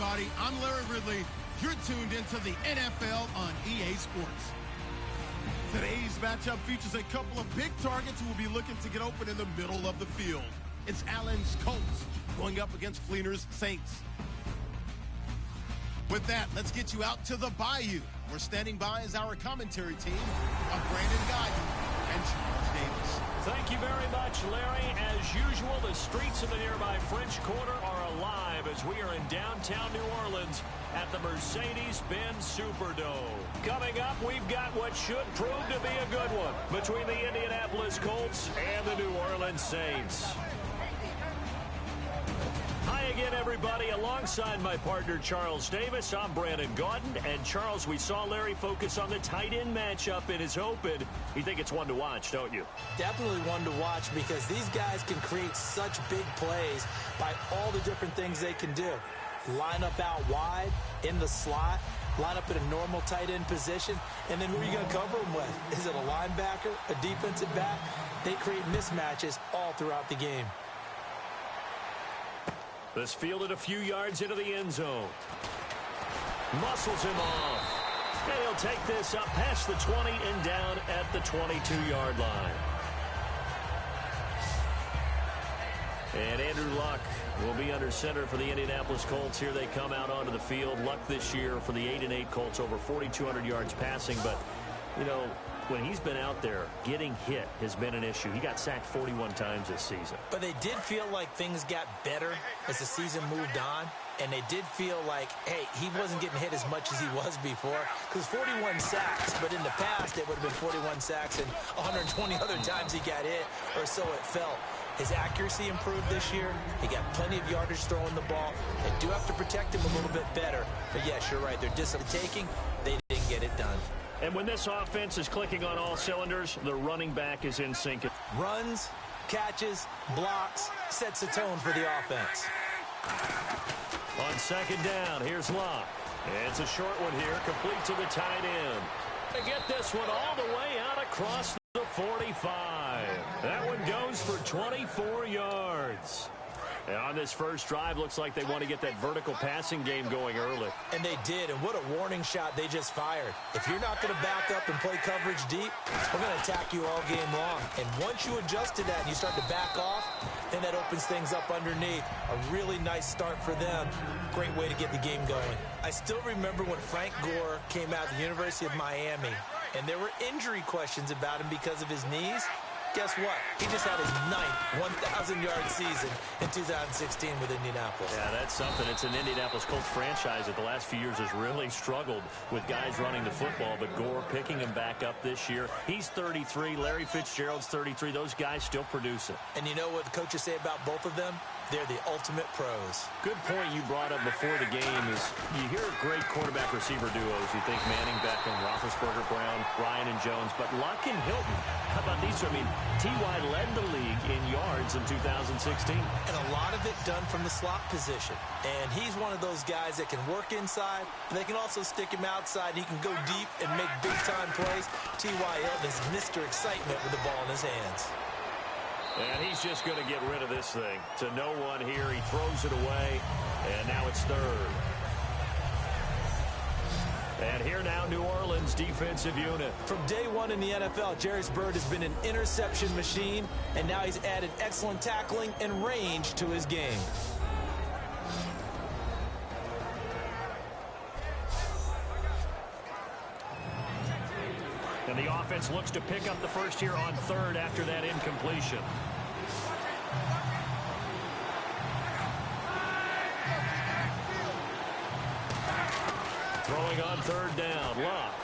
everybody. I'm Larry Ridley. You're tuned into the NFL on EA Sports. Today's matchup features a couple of big targets who will be looking to get open in the middle of the field. It's Allen's Colts going up against Fleener's Saints. With that, let's get you out to the Bayou. We're standing by as our commentary team of Brandon Gaudin and Charles Davis. Thank you very much, Larry. As usual, the streets of the nearby French Quarter are alive as we are in downtown New Orleans at the Mercedes-Benz Superdome. Coming up, we've got what should prove to be a good one between the Indianapolis Colts and the New Orleans Saints. Hi again, everybody. Alongside my partner, Charles Davis, I'm Brandon Gaudin. And, Charles, we saw Larry focus on the tight end matchup in his open. You think it's one to watch, don't you? Definitely one to watch because these guys can create such big plays by all the different things they can do. Line up out wide, in the slot, line up in a normal tight end position, and then who are you going to cover them with? Is it a linebacker, a defensive back? They create mismatches all throughout the game. This fielded a few yards into the end zone. Muscles him off. And he'll take this up past the 20 and down at the 22-yard line. And Andrew Luck will be under center for the Indianapolis Colts. Here they come out onto the field. Luck this year for the 8-8 Colts, over 4,200 yards passing. But, you know, when he's been out there, getting hit has been an issue. He got sacked 41 times this season. But they did feel like things got better as the season moved on. And they did feel like, hey, he wasn't getting hit as much as he was before. Because 41 sacks, but in the past it would have been 41 sacks and 120 other times he got hit, or so it felt. His accuracy improved this year. He got plenty of yardage throwing the ball. They do have to protect him a little bit better. But, yes, you're right. They're taking. They didn't get it done. And when this offense is clicking on all cylinders, the running back is in sync. Runs, catches, blocks, sets the tone for the offense. On second down, here's Locke. It's a short one here, complete to the tight end. They get this one all the way out across the 45. That one goes for 24 yards. And on this first drive, looks like they want to get that vertical passing game going early. And they did, and what a warning shot they just fired. If you're not going to back up and play coverage deep, we're going to attack you all game long. And once you adjust to that and you start to back off, then that opens things up underneath. A really nice start for them. Great way to get the game going. I still remember when Frank Gore came out of the University of Miami, and there were injury questions about him because of his knees. Guess what? He just had his 9th 1,000-yard season in 2016 with Indianapolis. Yeah, that's something. It's an Indianapolis Colts franchise that the last few years has really struggled with guys running the football, but Gore picking him back up this year. He's 33. Larry Fitzgerald's 33. Those guys still producing. And you know what the coaches say about both of them? They're the ultimate pros. Good point you brought up before the game is you hear great quarterback-receiver duos. You think Manning, Beckham, Roethlisberger, Brown, Ryan, and Jones. But Luck and Hilton, how about these two? I mean, T.Y. led the league in yards in 2016. And a lot of it done from the slot position. And he's one of those guys that can work inside, but they can also stick him outside. He can go deep and make big-time plays. T.Y. Hilton is Mr. Excitement with the ball in his hands. And he's just going to get rid of this thing to no one here. He throws it away, and now it's third. And here now, New Orleans defensive unit. From day one in the NFL, Jerry's Bird has been an interception machine, and now he's added excellent tackling and range to his game. And the offense looks to pick up the first here on third after that incompletion. Throwing on third down, Luck.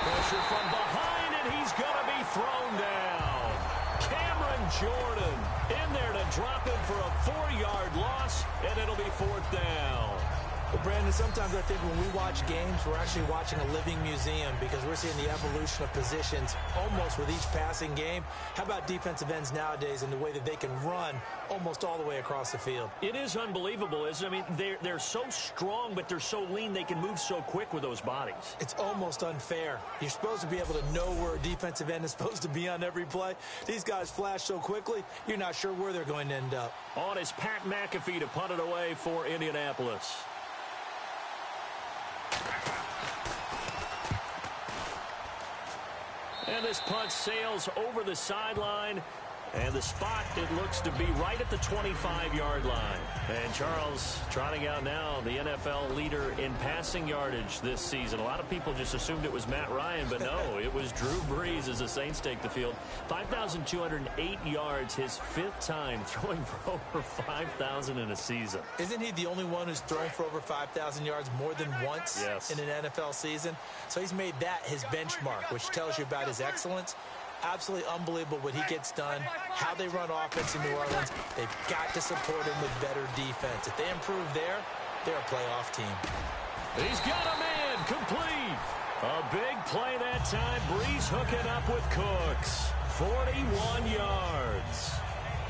Pressure from behind, and he's going to be thrown down. Cameron Jordan in there to drop him for a 4-yard loss, and it'll be fourth down. Well, Brandon, sometimes I think when we watch games, we're actually watching a living museum because we're seeing the evolution of positions almost with each passing game. How about defensive ends nowadays and the way that they can run almost all the way across the field? It is unbelievable, isn't it? I mean, they're so strong, but they're so lean they can move so quick with those bodies. It's almost unfair. You're supposed to be able to know where a defensive end is supposed to be on every play. These guys flash so quickly, you're not sure where they're going to end up. On is Pat McAfee to punt it away for Indianapolis. And this punt sails over the sideline. And the spot, it looks to be right at the 25-yard line. And Charles trotting out now the NFL leader in passing yardage this season. A lot of people just assumed it was Matt Ryan, but no, it was Drew Brees as the Saints take the field. 5,208 yards, his fifth time throwing for over 5,000 in a season. Isn't he the only one who's thrown for over 5,000 yards more than once in an NFL season? So he's made that his benchmark, which tells you about his excellence. Absolutely unbelievable what he gets done, how they run offense in New Orleans. They've got to support him with better defense. If they improve there, they're a playoff team. He's got a man complete. A big play that time. Brees hooking up with Cooks. 41 yards.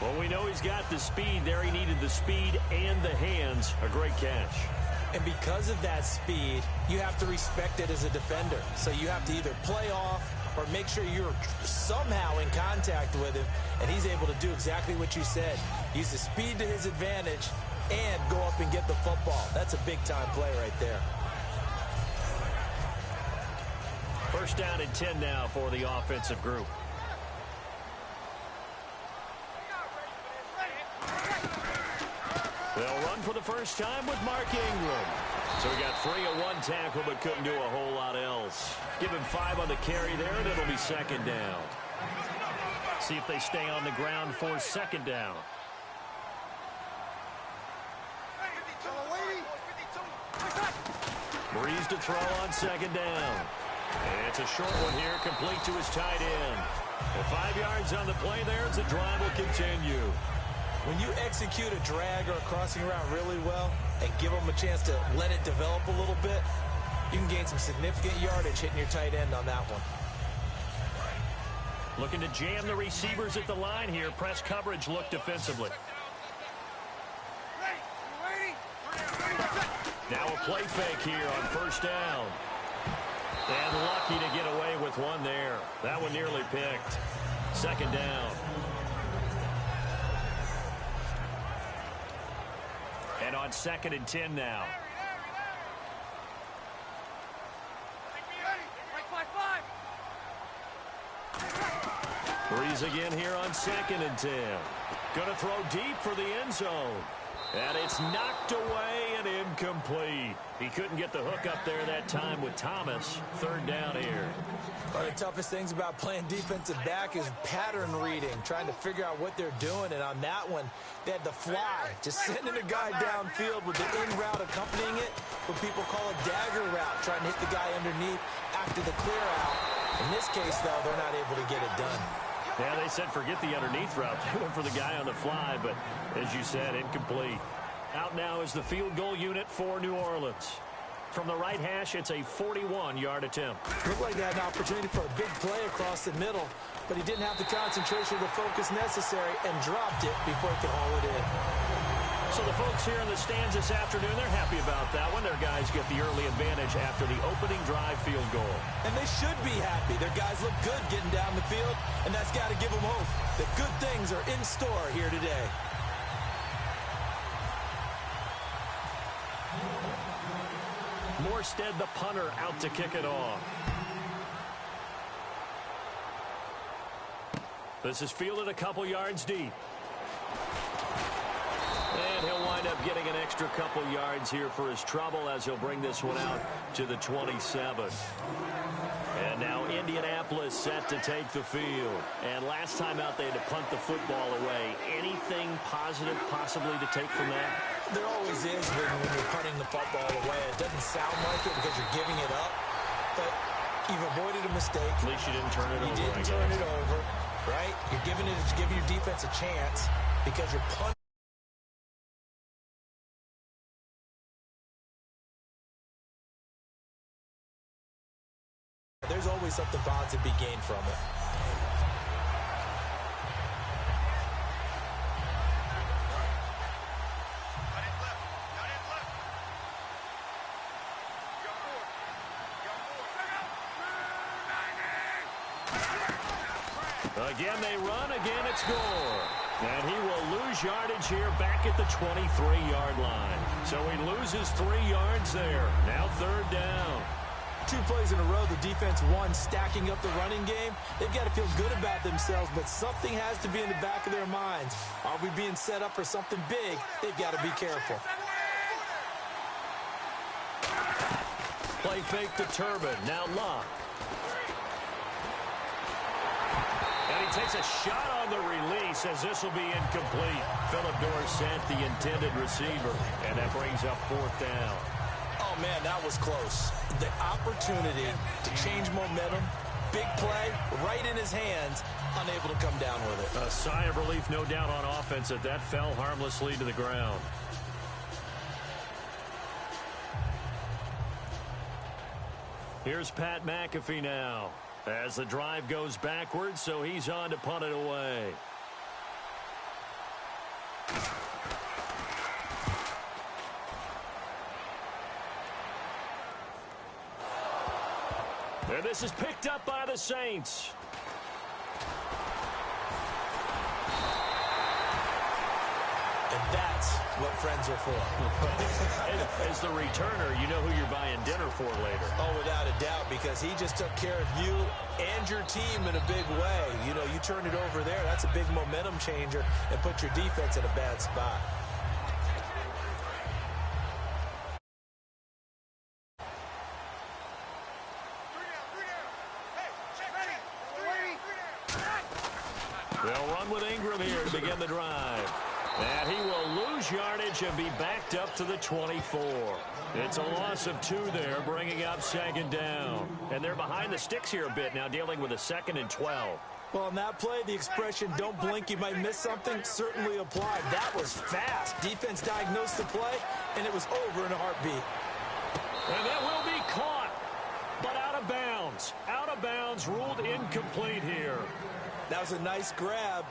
Well, we know he's got the speed there. He needed the speed and the hands. A great catch. And because of that speed, you have to respect it as a defender. So you have to either play off or make sure you're somehow in contact with him, and he's able to do exactly what you said. Use the speed to his advantage and go up and get the football. That's a big-time play right there. First down and 10 now for the offensive group. They'll run for the first time with Mark Ingram. So he got free of one tackle but couldn't do a whole lot else. Give him 5 on the carry there, and it'll be second down. See if they stay on the ground for second down. Brees to throw on second down. And it's a short one here, complete to his tight end. And 5 yards on the play there as the drive will continue. When you execute a drag or a crossing route really well and give them a chance to let it develop a little bit, you can gain some significant yardage hitting your tight end on that one. Looking to jam the receivers at the line here. Press coverage look defensively. Now a play fake here on first down. And lucky to get away with one there. That one nearly picked. Second down. And on second and 10 now. Brees again here on second and 10. Going to throw deep for the end zone. And it's knocked away and incomplete. He couldn't get the hook up there that time with Thomas. Third down here. One of the toughest things about playing defensive back is pattern reading, trying to figure out what they're doing. And on that one, they had the fly, just sending a guy downfield with the in route accompanying it, what people call a dagger route, trying to hit the guy underneath after the clear out. In this case, though, they're not able to get it done. Yeah, they said forget the underneath route. They went for the guy on the fly, but as you said, incomplete. Out now is the field goal unit for New Orleans. From the right hash, it's a 41-yard attempt. Looked like they had an opportunity for a big play across the middle, but he didn't have the concentration or the focus necessary and dropped it before he could haul it in. So the folks here in the stands this afternoon, they're happy about that one. Their guys get the early advantage after the opening drive field goal. And they should be happy. Their guys look good getting down the field, and that's got to give them hope that good things are in store here today. Morstead, the punter, out to kick it off. This is fielded a couple yards deep. And he'll wind up getting an extra couple yards here for his trouble as he'll bring this one out to the 27. And now Indianapolis set to take the field. And last time out they had to punt the football away. Anything positive possibly to take from that? There always is when you're punting the football away. It doesn't sound like it because you're giving it up, but you've avoided a mistake. At least you didn't turn it over. You didn't turn it over, right? You're giving your defense a chance because you're punting. There's always something positive to be gained from it. Again, they run. Again, it's Gore. And he will lose yardage here back at the 23-yard line. So he loses 3 yards there. Now 3rd down. 2 plays in a row, the defense won, stacking up the running game. They've got to feel good about themselves, but something has to be in the back of their minds. Are we being set up for something big? They've got to be careful. Play fake to Turbin. Now Locke. And he takes a shot on the release as this will be incomplete. Philip Dorsett, the intended receiver. And that brings up 4th down. Oh, man, that was close. The opportunity to change momentum, big play, right in his hands, unable to come down with it. A sigh of relief, no doubt, on offense that fell harmlessly to the ground. Here's Pat McAfee now as the drive goes backwards, so he's on to punt it away. And this is picked up by the Saints. And that's what friends are for. As the returner, you know who you're buying dinner for later. Oh, without a doubt, because he just took care of you and your team in a big way. You know, you turn it over there, that's a big momentum changer, and put your defense in a bad spot. They'll run with Ingram here to begin the drive. And he will lose yardage and be backed up to the 24. It's a loss of 2 there, bringing up 2nd down. And they're behind the sticks here a bit now, dealing with a 2nd and 12. Well, on that play, the expression, don't blink, you might miss something, certainly applied. That was fast. Defense diagnosed the play, and it was over in a heartbeat. And that will be caught, but out of bounds. Out of bounds, ruled incomplete here. That was a nice grab.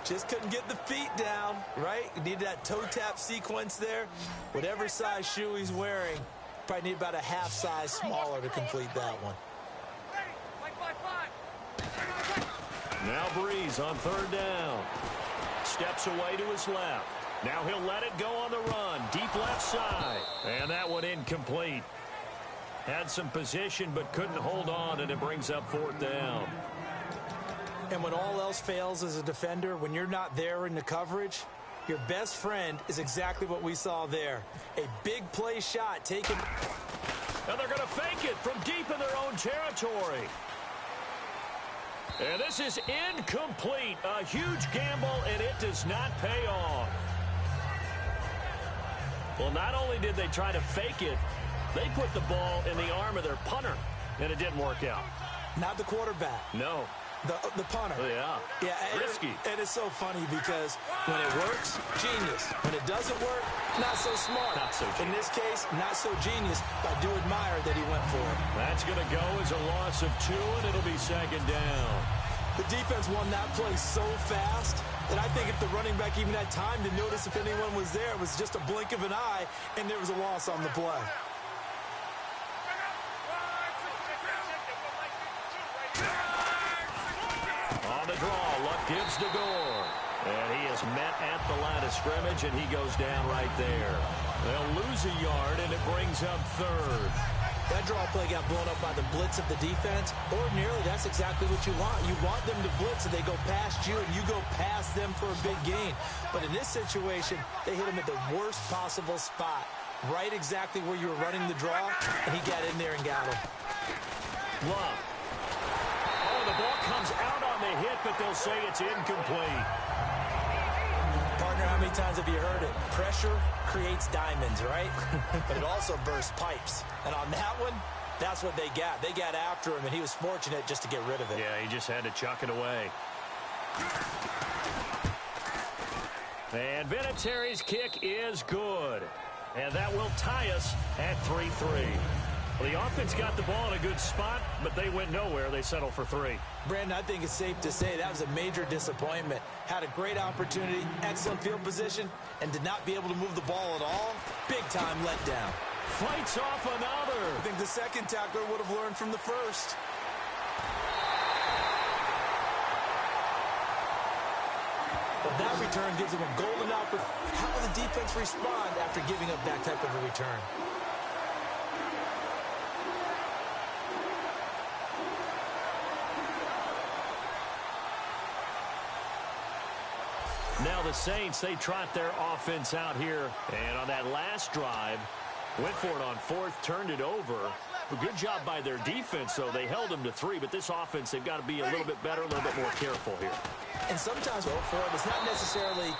Just couldn't get the feet down, right? You need that toe tap sequence there. Whatever size shoe he's wearing, probably need about a half size smaller to complete that one. Now Breeze on 3rd down. Steps away to his left. Now he'll let it go on the run. Deep left side. And that one incomplete. Had some position but couldn't hold on, and it brings up 4th down. And when all else fails as a defender, when you're not there in the coverage, your best friend is exactly what we saw there. A big play shot taken. And they're going to fake it from deep in their own territory. And this is incomplete. A huge gamble, and it does not pay off. Well, not only did they try to fake it, they put the ball in the arm of their punter, and it didn't work out. Not the quarterback. No. The punter. Oh, yeah. Yeah. Risky. And it's so funny because when it works, genius. When it doesn't work, not so smart. Not so genius. In this case, not so genius, but I do admire that he went for it. That's going to go as a loss of 2, and it'll be 2nd down. The defense won that play so fast that I think if the running back even had time to notice if anyone was there, it was just a blink of an eye, and there was a loss on the play. On the draw, Luck gives to Gore. And he is met at the line of scrimmage, and he goes down right there. They'll lose a yard, and it brings up 3rd. That draw play got blown up by the blitz of the defense. Ordinarily, that's exactly what you want. You want them to blitz, and they go past you, and you go past them for a big gain. But in this situation, they hit him at the worst possible spot, right exactly where you were running the draw, and he got in there and got him. Love. Oh, the ball comes out on the hit, but they'll say it's incomplete. Partner, how many times have you heard it? Pressure creates diamonds, right? But it also bursts pipes. And on that one, that's what they got. They got after him, and he was fortunate just to get rid of it. Yeah, he just had to chuck it away. And Vinatieri's kick is good. And that will tie us at 3-3. Well, the offense got the ball in a good spot, but they went nowhere. They settled for 3. Brandon, I think it's safe to say that was a major disappointment. Had a great opportunity, excellent field position, and did not be able to move the ball at all. Big-time letdown. Fights off another. I think the second tackler would have learned from the first. But that return gives him a golden opportunity. How will the defense respond after giving up that type of a return? Now the Saints, they trot their offense out here. And on that last drive, went for it on 4th, turned it over. A good job by their defense, though. They held them to 3, but this offense, they've got to be a little bit better, a little bit more careful here. And sometimes go for it. It's not necessarily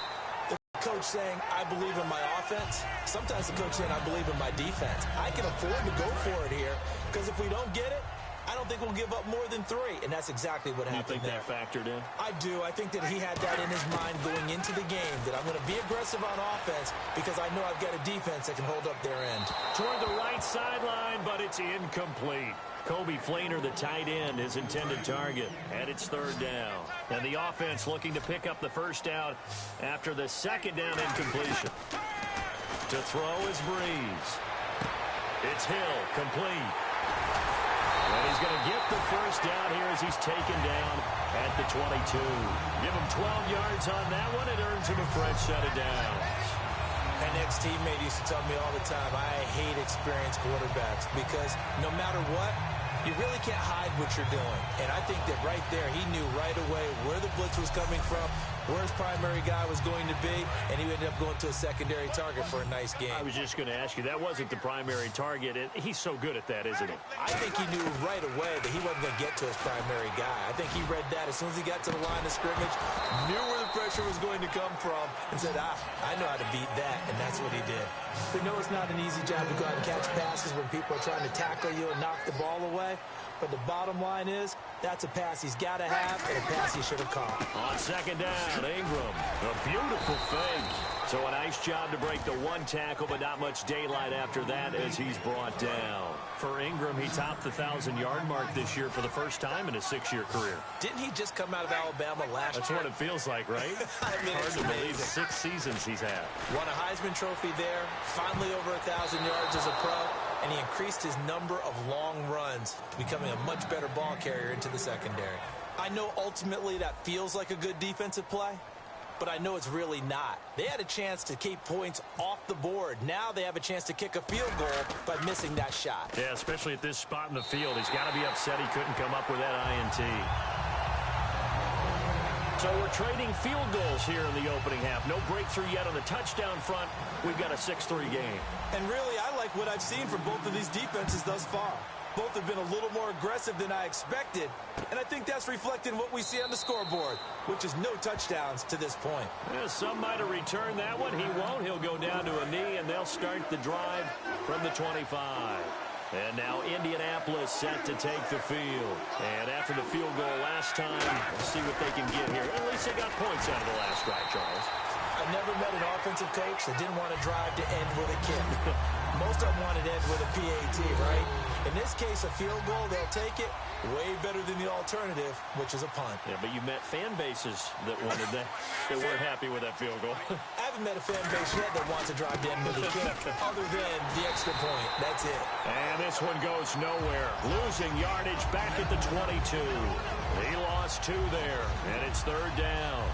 the coach saying, I believe in my offense. Sometimes the coach saying, I believe in my defense. I can afford to go for it here, because if we don't get it, I don't think we'll give up more than 3, and that's exactly what happened there. You think that factored in? I do. I think that he had that in his mind going into the game, that I'm going to be aggressive on offense because I know I've got a defense that can hold up their end. Toward the right sideline, but it's incomplete. Kobe Flainer, the tight end, his intended target, and it's 3rd down. And the offense looking to pick up the first down after the 2nd down incompletion. To throw is Breeze. It's Hill, complete. And he's going to get the first down here as he's taken down at the 22. Give him 12 yards on that one. It earns him a fresh set of downs. An ex-teammate used to tell me all the time, I hate experienced quarterbacks because no matter what, you really can't hide what you're doing. And I think that right there, he knew right away where the blitz was coming from, where his primary guy was going to be, and he ended up going to a secondary target for a nice game. I was just going to ask you, that wasn't the primary target, and he's so good at that, isn't he? I think he knew right away that he wasn't going to get to his primary guy. I think he read that as soon as he got to the line of scrimmage, knew where the pressure was going to come from, and said, I know how to beat that, and that's what he did. We know it's not an easy job to go out and catch passes when people are trying to tackle you and knock the ball away, but the bottom line is, that's a pass he's got to have and a pass he should have caught. On 2nd down, Ingram, a beautiful fake. So a nice job to break the 1 tackle, but not much daylight after that as he's brought down. For Ingram, he topped the 1,000-yard mark this year for the first time in his 6-year career. Didn't he just come out of Alabama last year? That's what it feels like, right? I mean, hard to believe 6 seasons he's had. Won a Heisman Trophy there, finally over 1,000 yards as a pro, and he increased his number of long runs, becoming a much better ball carrier into the secondary. I know ultimately that feels like a good defensive play, but I know it's really not. They had a chance to keep points off the board. Now they have a chance to kick a field goal by missing that shot. Yeah, especially at this spot in the field. He's got to be upset he couldn't come up with that INT. So we're trading field goals here in the opening half. No breakthrough yet on the touchdown front. We've got a 6-3 game. And really, I like what I've seen from both of these defenses thus far. Both have been a little more aggressive than I expected, and I think that's reflected in what we see on the scoreboard, which is no touchdowns to this point. Yeah, some might have returned that one. He won't. He'll go down to a knee, and they'll start the drive from the 25. And now Indianapolis set to take the field. And after the field goal last time, we'll see what they can get here. At least they got points out of the last drive, Charles. I've never met an offensive coach that didn't want to drive to end with a kick. Most of them wanted to end with a PAT, right? In this case, a field goal, they'll take it. Way better than the alternative, which is a punt. Yeah, but you met fan bases that wanted that. They weren't happy with that field goal. I haven't met a fan base yet that wants to drive to end with a kick, other than the extra point. That's it. And this one goes nowhere. Losing yardage back at the 22. He lost 2 there, and it's 3rd down.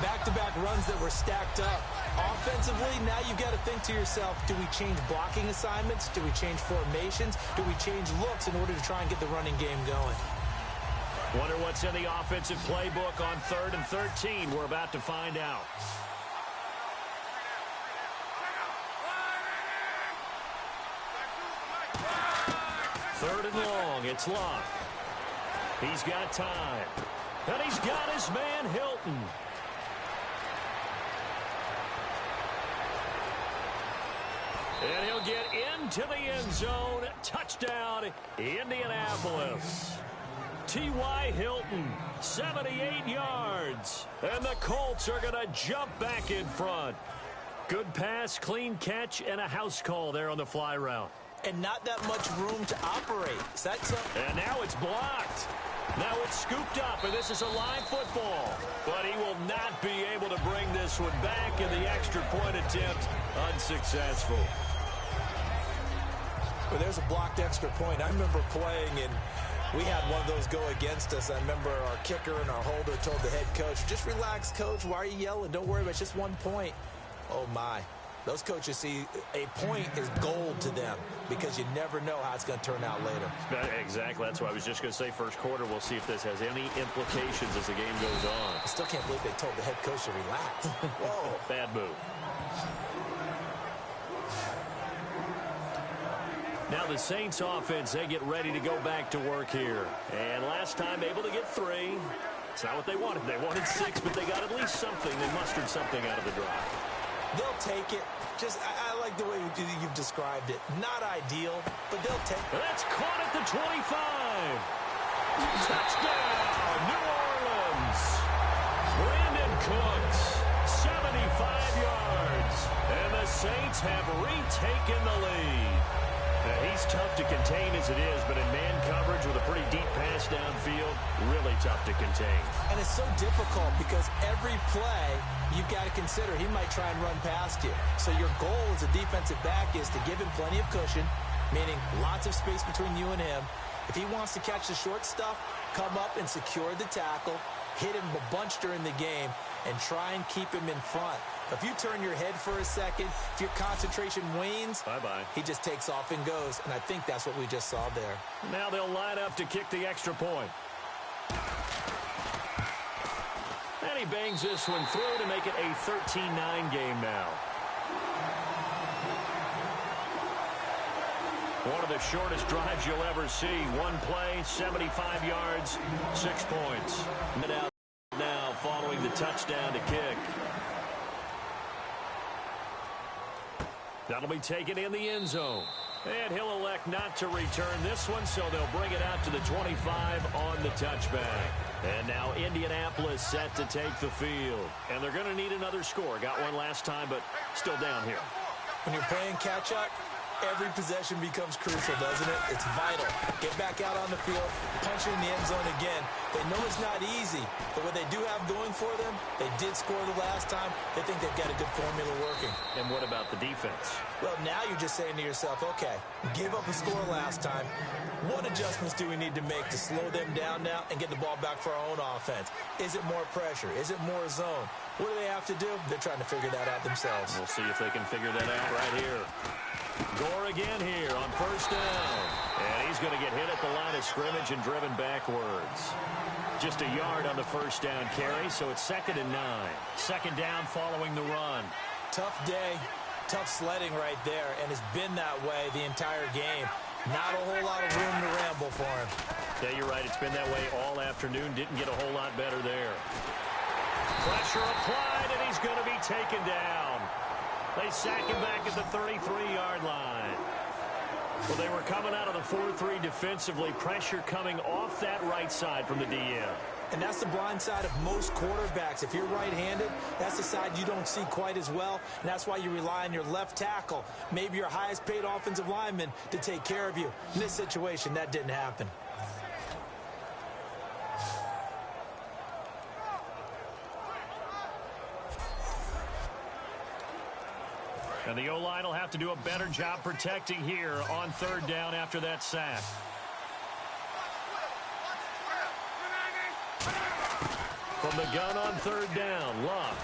Back-to-back runs that were stacked up. Offensively, now you've got to think to yourself, do we change blocking assignments? Do we change formations? Do we change looks in order to try and get the running game going? Wonder what's in the offensive playbook on 3rd and 13. We're about to find out. Third and long. It's Locke. He's got time. And he's got his man, Hilton. get into the end zone. Touchdown, Indianapolis. T.Y. Hilton, 78 yards. And the Colts are going to jump back in front. Good pass, clean catch, and a house call there on the fly route. And not that much room to operate. Is that something? And now it's blocked. Now it's scooped up, and this is a live football. But he will not be able to bring this one back, in the extra point attempt unsuccessful. Well, there's a blocked extra point. I remember playing, and we had one of those go against us. I remember our kicker and our holder told the head coach, just relax, coach. Why are you yelling? Don't worry about it. It's just 1 point. Oh, my. Those coaches see a point is gold to them because you never know how it's going to turn out later. Exactly. That's what I was just going to say. First quarter, we'll see if this has any implications as the game goes on. I still can't believe they told the head coach to relax. Whoa. Bad move. Now the Saints offense, they get ready to go back to work here. And last time able to get 3. It's not what they wanted. They wanted 6, but they got at least something. They mustered something out of the drive. They'll take it. Just, I like the way you've described it. Not ideal, but they'll take it. That's caught at the 25. Touchdown, New Orleans. Brandon Cooks, 75 yards. And the Saints have retaken the lead. Now, he's tough to contain as it is, but in man coverage with a pretty deep pass downfield, really tough to contain. And it's so difficult because every play you've got to consider he might try and run past you. So your goal as a defensive back is to give him plenty of cushion, meaning lots of space between you and him. If he wants to catch the short stuff, come up and secure the tackle, hit him a bunch during the game, and try and keep him in front. If you turn your head for a second, if your concentration wanes, bye-bye. He just takes off and goes, and I think that's what we just saw there. Now they'll line up to kick the extra point. And he bangs this one through to make it a 13-9 game now. One of the shortest drives you'll ever see. One play, 75 yards, 6 points. Out now following the touchdown to kick. That'll be taken in the end zone. And he'll elect not to return this one, so they'll bring it out to the 25 on the touchback. And now Indianapolis set to take the field. And they're going to need another score. Got one last time, but still down here. When you're playing catch-up, every possession becomes crucial, doesn't it? It's vital. Get back out on the field, punch it in the end zone again. They know it's not easy, but what they do have going for them, they did score the last time. They think they've got a good formula working. And what about the defense? Well, now you're just saying to yourself, okay, give up a score last time. What adjustments do we need to make to slow them down now and get the ball back for our own offense? Is it more pressure? Is it more zone? What do they have to do? They're trying to figure that out themselves. We'll see if they can figure that out right here. Gore again here on first down. And he's going to get hit at the line of scrimmage and driven backwards. Just a yard on the first down carry, so it's 2nd and 9. Second down following the run. Tough day, tough sledding right there, and it's been that way the entire game. Not a whole lot of room to ramble for him. Yeah, you're right. It's been that way all afternoon. Didn't get a whole lot better there. Pressure applied, and he's going to be taken down. They sack him back at the 33-yard line. Well, they were coming out of the 4-3 defensively. Pressure coming off that right side from the DM. And that's the blind side of most quarterbacks. If you're right-handed, that's the side you don't see quite as well. And that's why you rely on your left tackle, maybe your highest-paid offensive lineman, to take care of you. In this situation, that didn't happen. And the O-line will have to do a better job protecting here on third down after that sack. From the gun on third down, Luck.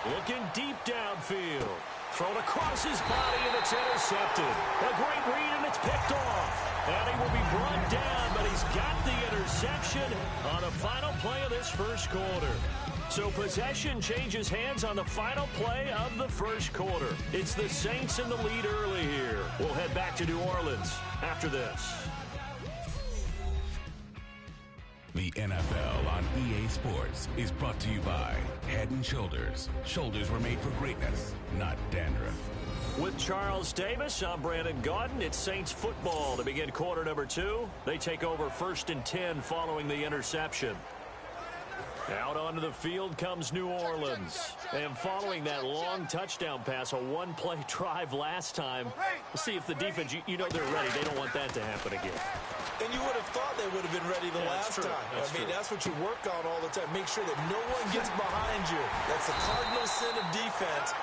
Looking deep downfield. Thrown across his body, and it's intercepted. A great read, and it's picked off. And he will be brought down, but he's got the interception on the final play of this first quarter. So possession changes hands on the final play of the first quarter. It's the Saints in the lead early here. We'll head back to New Orleans after this. The NFL on EA Sports is brought to you by Head Head & Shoulders. Shoulders were made for greatness, not dandruff. With Charles Davis, I'm Brandon Gaudin. It's Saints football to begin quarter number 2. They take over 1st and 10 following the interception. Out onto the field comes New Orleans. And following that long touchdown pass, a one-play drive last time, we'll see if the defense, you know they're ready. They don't want that to happen again. And you would have thought they would have been ready the last time. That's what you work on all the time. Make sure that no one gets behind you. That's the cardinal sin of defense.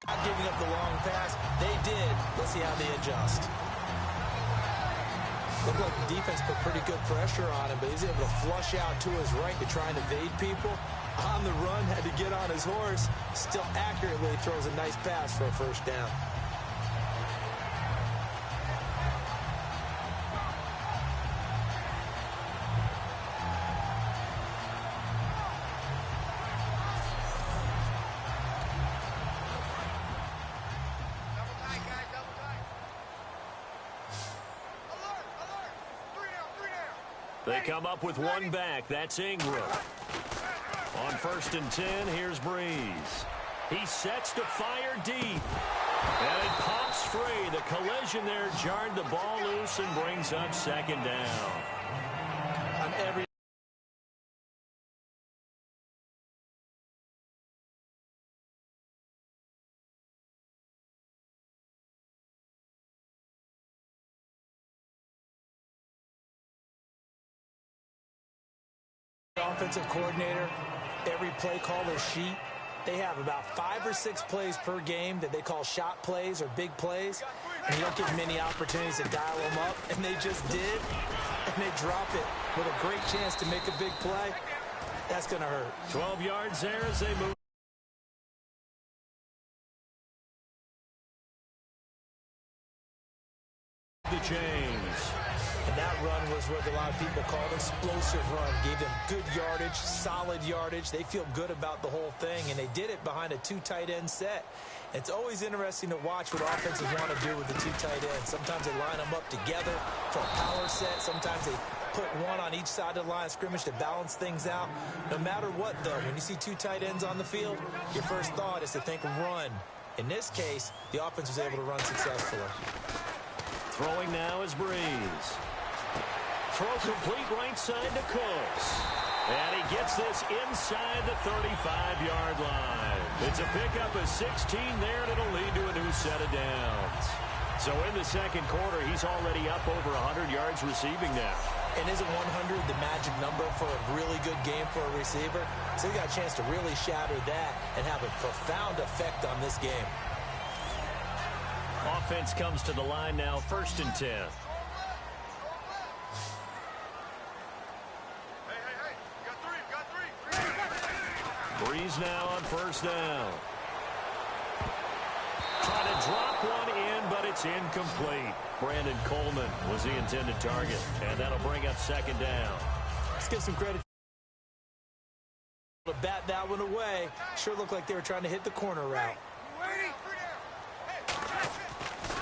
Not giving up the long pass. They did. Let's see how they adjust. Looked like the defense put pretty good pressure on him, but he's able to flush out to his right to try and evade people. On the run, had to get on his horse. Still accurately throws a nice pass for a first down. They come up with one back. That's Ingram. On 1st and 10, here's Breeze. He sets to fire deep. And it pops free. The collision there jarred the ball loose and brings up 2nd down. On every offensive coordinator, every play caller sheet, they have about 5 or 6 plays per game that they call shot plays or big plays, and you don't get many opportunities to dial them up, and they just did, and they drop it with a great chance to make a big play. That's going to hurt. 12 yards there as they move the chains. And that run was what a lot of people call an explosive run. Gave them good yardage, solid yardage. They feel good about the whole thing, and they did it behind a 2 tight end set. It's always interesting to watch what offenses want to do with the 2 tight ends. Sometimes they line them up together for a power set. Sometimes they put one on each side of the line of scrimmage to balance things out. No matter what, though, when you see 2 tight ends on the field, your first thought is to think run. In this case, the offense was able to run successfully. Throwing now is Breeze. Throw complete right side to Cooks. And he gets this inside the 35-yard line. It's a pickup of 16 there, and it'll lead to a new set of downs. So in the second quarter, he's already up over 100 yards receiving now. And isn't 100 the magic number for a really good game for a receiver? So he got a chance to really shatter that and have a profound effect on this game. Offense comes to the line now, 1st and 10. Breeze now on 1st down. Trying to drop one in, but it's incomplete. Brandon Coleman was the intended target, and that'll bring up 2nd down. Let's give some credit to bat that one away. Sure looked like they were trying to hit the corner route.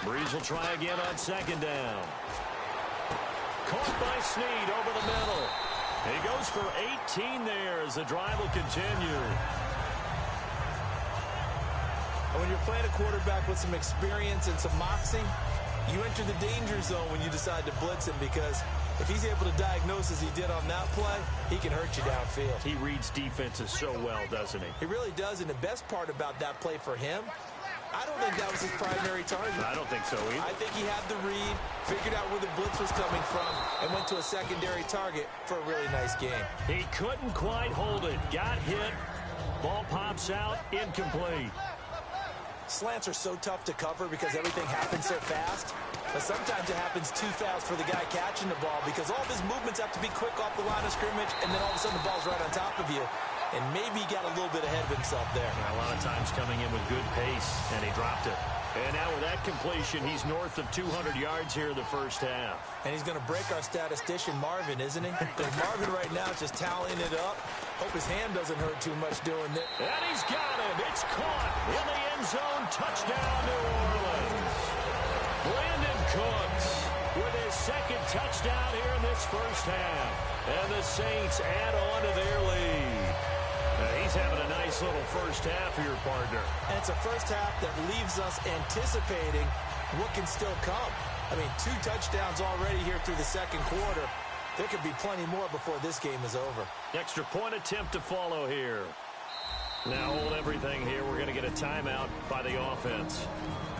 Breeze will try again on 2nd down. Caught by Snead over the middle. He goes for 18 there as the drive will continue. And when you're playing a quarterback with some experience and some moxie, you enter the danger zone when you decide to blitz him, because if he's able to diagnose as he did on that play, he can hurt you downfield. He reads defenses so well, doesn't he? He really does, and the best part about that play for him, I don't think that was his primary target. I don't think so either. I think he had the read, figured out where the blitz was coming from, and went to a secondary target for a really nice game. He couldn't quite hold it. Got hit. Ball pops out. Incomplete. Slants are so tough to cover because everything happens so fast. But sometimes it happens too fast for the guy catching the ball because all of his movements have to be quick off the line of scrimmage, and then all of a sudden the ball's right on top of you. And maybe he got a little bit ahead of himself there. A lot of times coming in with good pace, and he dropped it. And now with that completion, he's north of 200 yards here in the first half. And he's going to break our statistician, Marvin, isn't he? Because Marvin right now is just tallying it up. Hope his hand doesn't hurt too much doing it. And he's got it. It's caught in the end zone. Touchdown, New Orleans. Brandon Cooks with his second touchdown here in this first half. And the Saints add on to their lead. He's having a nice little first half here, partner. And it's a first half that leaves us anticipating what can still come. I mean, 2 touchdowns already here through the second quarter. There could be plenty more before this game is over. Extra point attempt to follow here. Now hold everything here. We're going to get a timeout by the offense.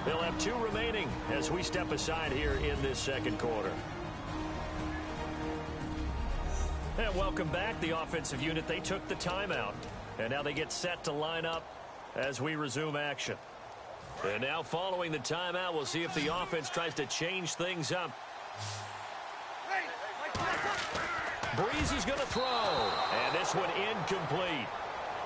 They'll have 2 remaining as we step aside here in this second quarter. And welcome back. The offensive unit, they took the timeout. And now they get set to line up as we resume action. And now following the timeout, we'll see if the offense tries to change things up. Breeze is going to throw. And this one incomplete.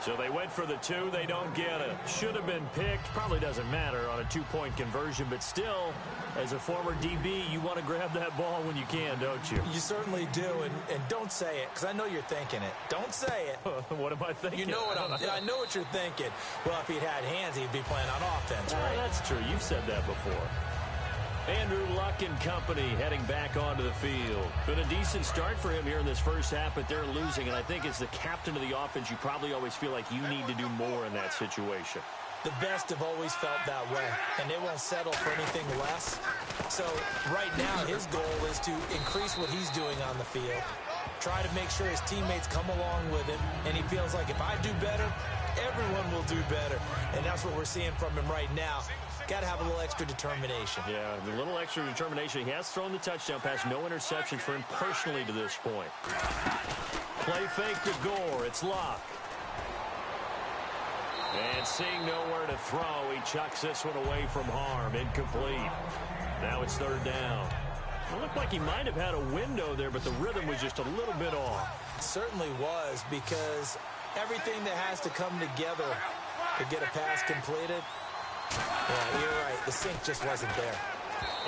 So they went for the 2. They don't get it. Should have been picked. Probably doesn't matter on a 2-point conversion. But still, as a former DB, you want to grab that ball when you can, don't you? You certainly do. And don't say it, because I know you're thinking it. Don't say it. What am I thinking? You know what I know what you're thinking. Well, if he'd had hands, he'd be playing on offense, right? That's true. You've said that before. Andrew Luck and company heading back onto the field. Been a decent start for him here in this first half, but they're losing. And I think as the captain of the offense, you probably always feel like you need to do more in that situation. The best have always felt that way, and they won't settle for anything less. So right now, his goal is to increase what he's doing on the field, try to make sure his teammates come along with him, and he feels like if I do better, everyone will do better. And that's what we're seeing from him right now. Got to have a little extra determination. Yeah, a little extra determination. He has thrown the touchdown pass. No interceptions for him personally to this point. Play fake to Gore. It's Locke. And seeing nowhere to throw, he chucks this one away from harm. Incomplete. Now it's third down. It looked like he might have had a window there, but the rhythm was just a little bit off. It certainly was, because everything that has to come together to get a pass completed, yeah, you're right. The sink just wasn't there.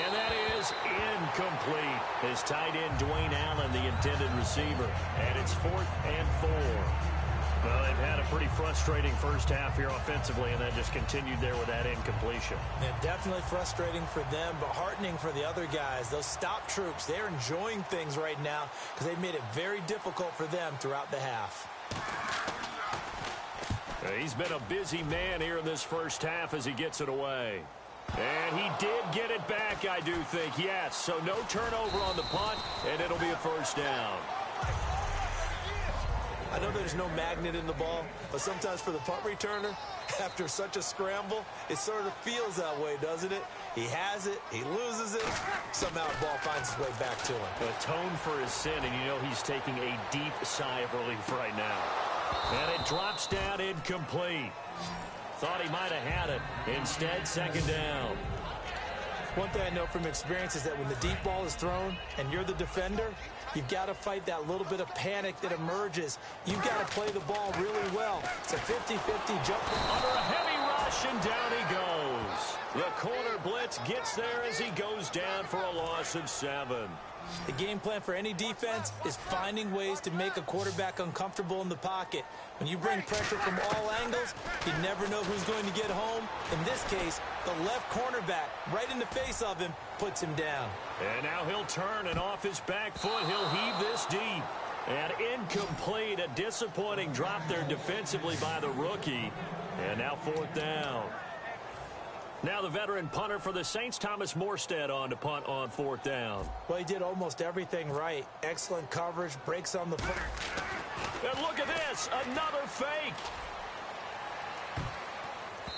And that is incomplete. His tight end, Dwayne Allen, the intended receiver. And it's 4th and 4. Well, they've had a pretty frustrating first half here offensively, and that just continued there with that incompletion. Yeah, definitely frustrating for them, but heartening for the other guys. Those stop troops, they're enjoying things right now because they've made it very difficult for them throughout the half. He's been a busy man here in this first half as he gets it away. And he did get it back, I do think, yes. So no turnover on the punt, and it'll be a first down. I know there's no magnet in the ball, but sometimes for the punt returner, after such a scramble, it sort of feels that way, doesn't it? He has it, he loses it, somehow the ball finds its way back to him. Atone for his sin, and you know he's taking a deep sigh of relief right now. And it drops down incomplete. Thought he might have had it. Instead, second down. One thing I know from experience is that when the deep ball is thrown and you're the defender, you've got to fight that little bit of panic that emerges. You've got to play the ball really well. It's a 50-50 jump. Under a heavy rush, and down he goes. The corner blitz gets there as he goes down for a loss of 7. The game plan for any defense is finding ways to make a quarterback uncomfortable in the pocket. When you bring pressure from all angles, you never know who's going to get home. In this case, the left cornerback, right in the face of him, puts him down. And now he'll turn, and off his back foot, he'll heave this deep. And incomplete, a disappointing drop there defensively by the rookie. And now 4th down. Now the veteran punter for the Saints, Thomas Morstead, on to punt on 4th down. Well, he did almost everything right. Excellent coverage, breaks on the foot. And look at this, another fake.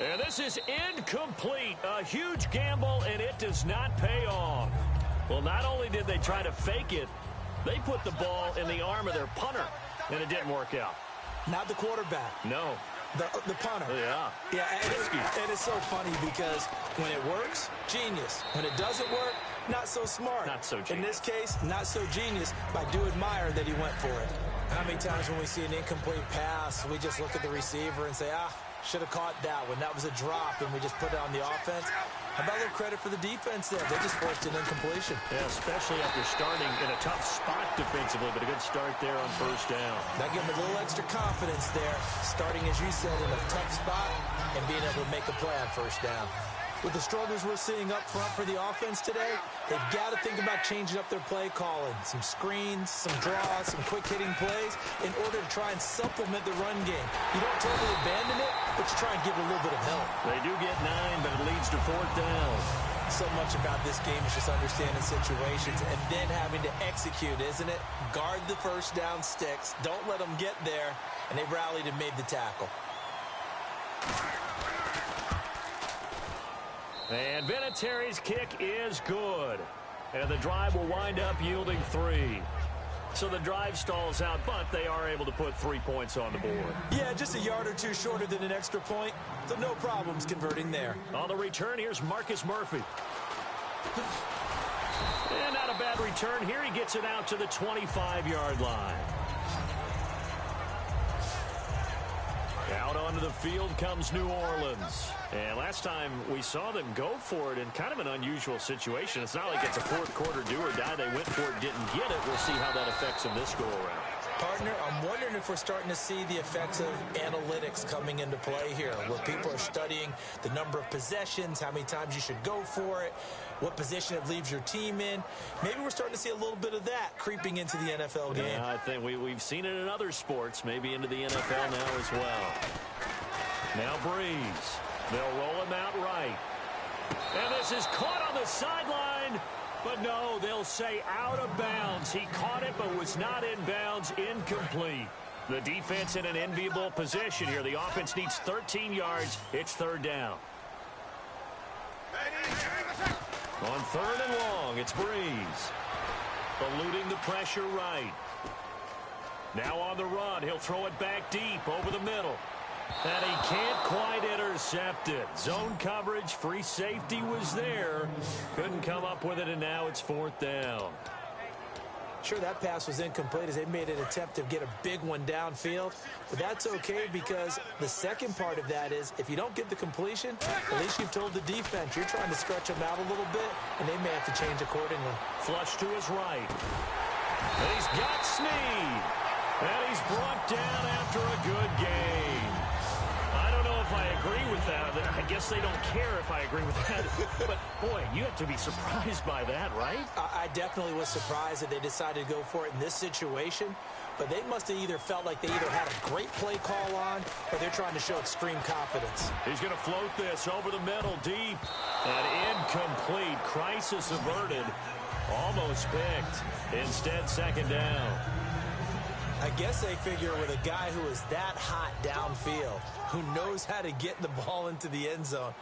And this is incomplete. A huge gamble, and it does not pay off. Well, not only did they try to fake it, they put the ball in the arm of their punter, and it didn't work out. Not the quarterback. No. The punter. Yeah. Yeah, and it's so funny because when it works, genius. When it doesn't work, not so smart. Not so genius. In this case, not so genius, but I do admire that he went for it. How many times when we see an incomplete pass, we just look at the receiver and say, should have caught that one. That was a drop, and we just put it on the offense. How about a little credit for the defense there? They just forced an incompletion. Yeah, especially after starting in a tough spot defensively, but a good start there on first down. That gave them a little extra confidence there, starting, as you said, in a tough spot and being able to make a play on first down. With the struggles we're seeing up front for the offense today, they've got to think about changing up their play calling. Some screens, some draws, some quick-hitting plays in order to try and supplement the run game. You don't totally abandon it, but you try and give it a little bit of help. They do get 9, but it leads to fourth down. So much about this game is just understanding situations and then having to execute, isn't it? Guard the first down sticks. Don't let them get there. And they rallied and made the tackle. And Vinatieri's kick is good. And the drive will wind up yielding 3. So the drive stalls out, but they are able to put 3 points on the board. Yeah, just a yard or two shorter than an extra point. So no problems converting there. On the return, here's Marcus Murphy. And not a bad return here. He gets it out to the 25-yard line. Out onto the field comes New Orleans. And last time we saw them go for it in kind of an unusual situation. It's not like it's a fourth quarter do or die. They went for it, didn't get it. We'll see how that affects them this go-around. Partner, I'm wondering if we're starting to see the effects of analytics coming into play here, where people are studying the number of possessions, how many times you should go for it, what position it leaves your team in. Maybe we're starting to see a little bit of that creeping into the NFL game. Yeah, I think we've seen it in other sports, maybe into the NFL now as well. Now Breeze. They'll roll him out right. And this is caught on the sideline. But no, they'll say out of bounds. He caught it but was not in bounds. Incomplete. The defense in an enviable position here. The offense needs 13 yards. It's third down. On third and long, it's Breeze. Eluding the pressure right. Now on the run. He'll throw it back deep over the middle. And he can't quite intercept it. Zone coverage, free safety was there. Couldn't come up with it, and now it's fourth down. Sure, that pass was incomplete as they made an attempt to get a big one downfield. But that's okay because the second part of that is if you don't get the completion, at least you've told the defense you're trying to stretch them out a little bit, and they may have to change accordingly. Flush to his right. And he's got Snead. And he's brought down after a good game. I don't know if I agree with that. I guess they don't care if I agree with that. But, boy, you have to be surprised by that, right? I definitely was surprised that they decided to go for it in this situation. But they must have either felt like they either had a great play call on or they're trying to show extreme confidence. He's going to float this over the middle deep. And incomplete. Crisis averted. Almost picked. Instead, second down. I guess they figure with a guy who is that hot downfield, who knows how to get the ball into the end zone,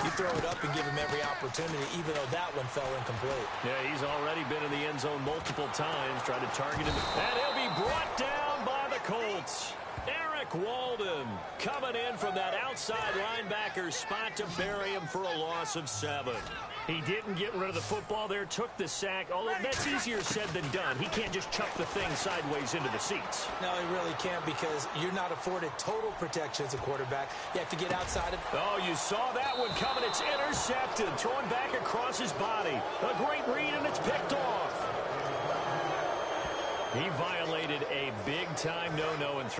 you throw it up and give him every opportunity, even though that one fell incomplete. Yeah, he's already been in the end zone multiple times, tried to target him. And he'll be brought down by the Colts. Eric Walden coming in from that outside linebacker spot to bury him for a loss of 7. He didn't get rid of the football there, took the sack. Although that's easier said than done. He can't just chuck the thing sideways into the seats. No, he really can't because you're not afforded total protection as a quarterback. You have to get outside of... Oh, you saw that one coming. It's intercepted. Throwing back across his body. A great read, and it's picked off. He violated a big-time no-no and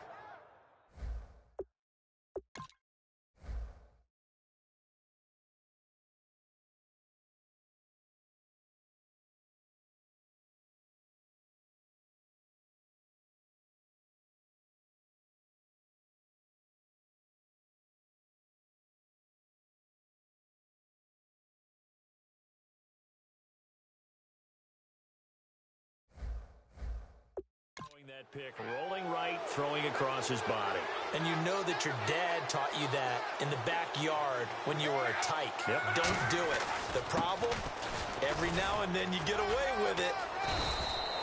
that pick, rolling right, throwing across his body. And you know that your dad taught you that in the backyard when you were a tyke. Yep. Don't do it. The problem, every now and then you get away with it.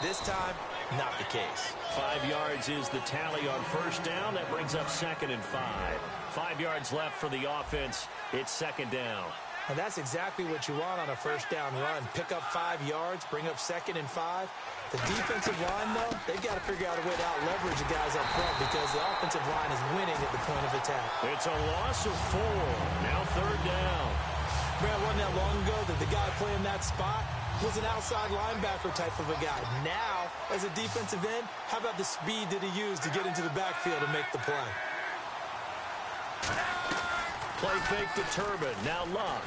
This time, Not the case. 5 yards is the tally on first down. That brings up 2nd and 5. 5 yards left for the offense. It's 2nd down. And that's exactly what you want on a first down run. Pick up 5 yards, bring up 2nd and 5. The defensive line, though, they've got to figure out a way to out-leverage the guys up front because the offensive line is winning at the point of attack. It's a loss of 4. Now 3rd down. Man, wasn't that long ago that the guy playing that spot was an outside linebacker type of a guy. Now, as a defensive end, how about the speed that he used to get into the backfield and make the play? Play fake to Turbin. Now Luck.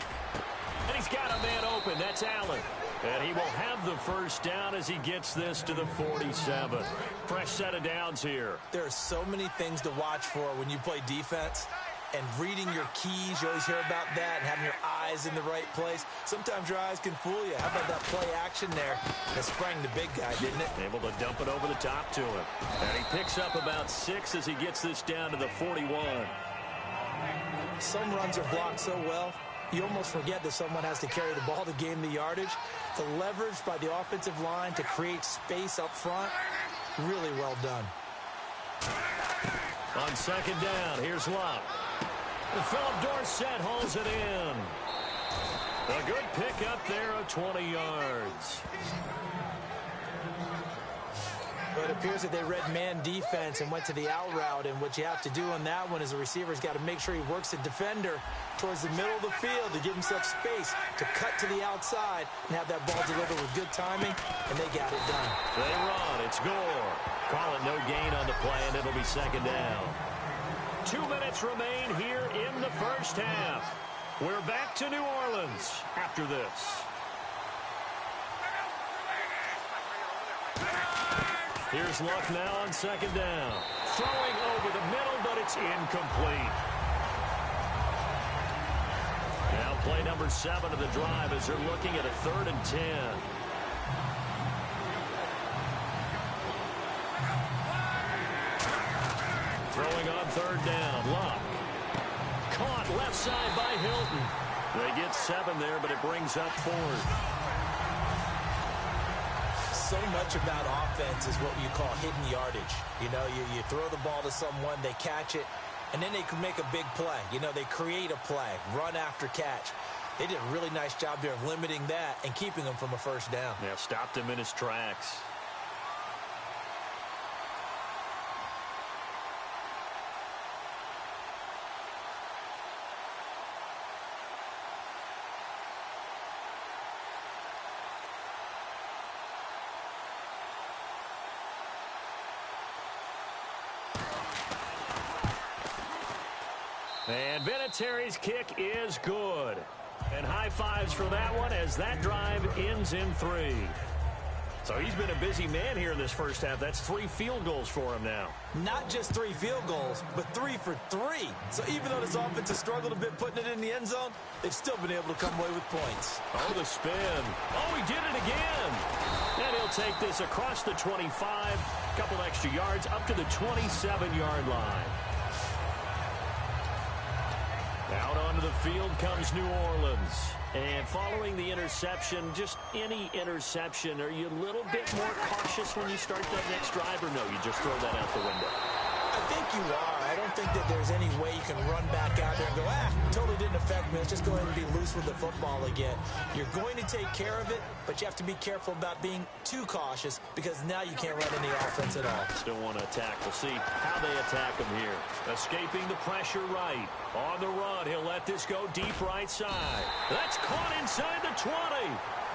And he's got a man open. That's Allen. And he will have the first down as he gets this to the 47. Fresh set of downs here. There are so many things to watch for when you play defense. And reading your keys, you always hear about that, and having your eyes in the right place. Sometimes your eyes can fool you. How about that play action there that sprang the big guy, didn't it? Able to dump it over the top to him. And he picks up about 6 as he gets this down to the 41. Some runs are blocked so well, you almost forget that someone has to carry the ball to gain the yardage. The leverage by the offensive line to create space up front, really well done. On 2nd down, here's Luck. And Philip Dorsett hauls it in. A good pickup there of 20 yards. But it appears that they read man defense and went to the out route. And what you have to do on that one is the receiver's got to make sure he works the defender towards the middle of the field to give himself space to cut to the outside and have that ball delivered with good timing, and they got it done. They run. It's Gore. Call it no gain on the play, and it'll be 2nd down. 2 minutes remain here in the first half. We're back to New Orleans after this. Here's Luck now on 2nd down. Throwing over the middle, but it's incomplete. Now play number 7 of the drive as they're looking at a 3rd and 10. Throwing on 3rd down. Luck. Caught left side by Hilton. They get 7 there, but it brings up 4th. So much about offense is what you call hidden yardage. You know, you throw the ball to someone, they catch it, and then they can make a big play. You know, they create a play, run after catch. They did a really nice job there of limiting that and keeping him from a first down. Yeah, stopped him in his tracks. And Vinatieri's kick is good. And high fives for that one as that drive ends in 3. So he's been a busy man here in this first half. That's 3 field goals for him now. Not just 3 field goals, but 3 for 3. So even though this offense has struggled a bit putting it in the end zone, they've still been able to come away with points. Oh, the spin. Oh, he did it again. And he'll take this across the 25. Couple extra yards up to the 27-yard line. Out onto the field comes New Orleans. And following the interception, just any interception, are you a little bit more cautious when you start that next drive, or no, you just throw that out the window? I think you are. I don't think that there's any way you can run back out there and go, totally didn't affect me. Let's just go ahead and be loose with the football again. You're going to take care of it, but you have to be careful about being too cautious because now you can't run any offense at all. Still want to attack. We'll see how they attack him here. Escaping the pressure right. On the run, he'll let this go deep right side. That's caught inside the 20.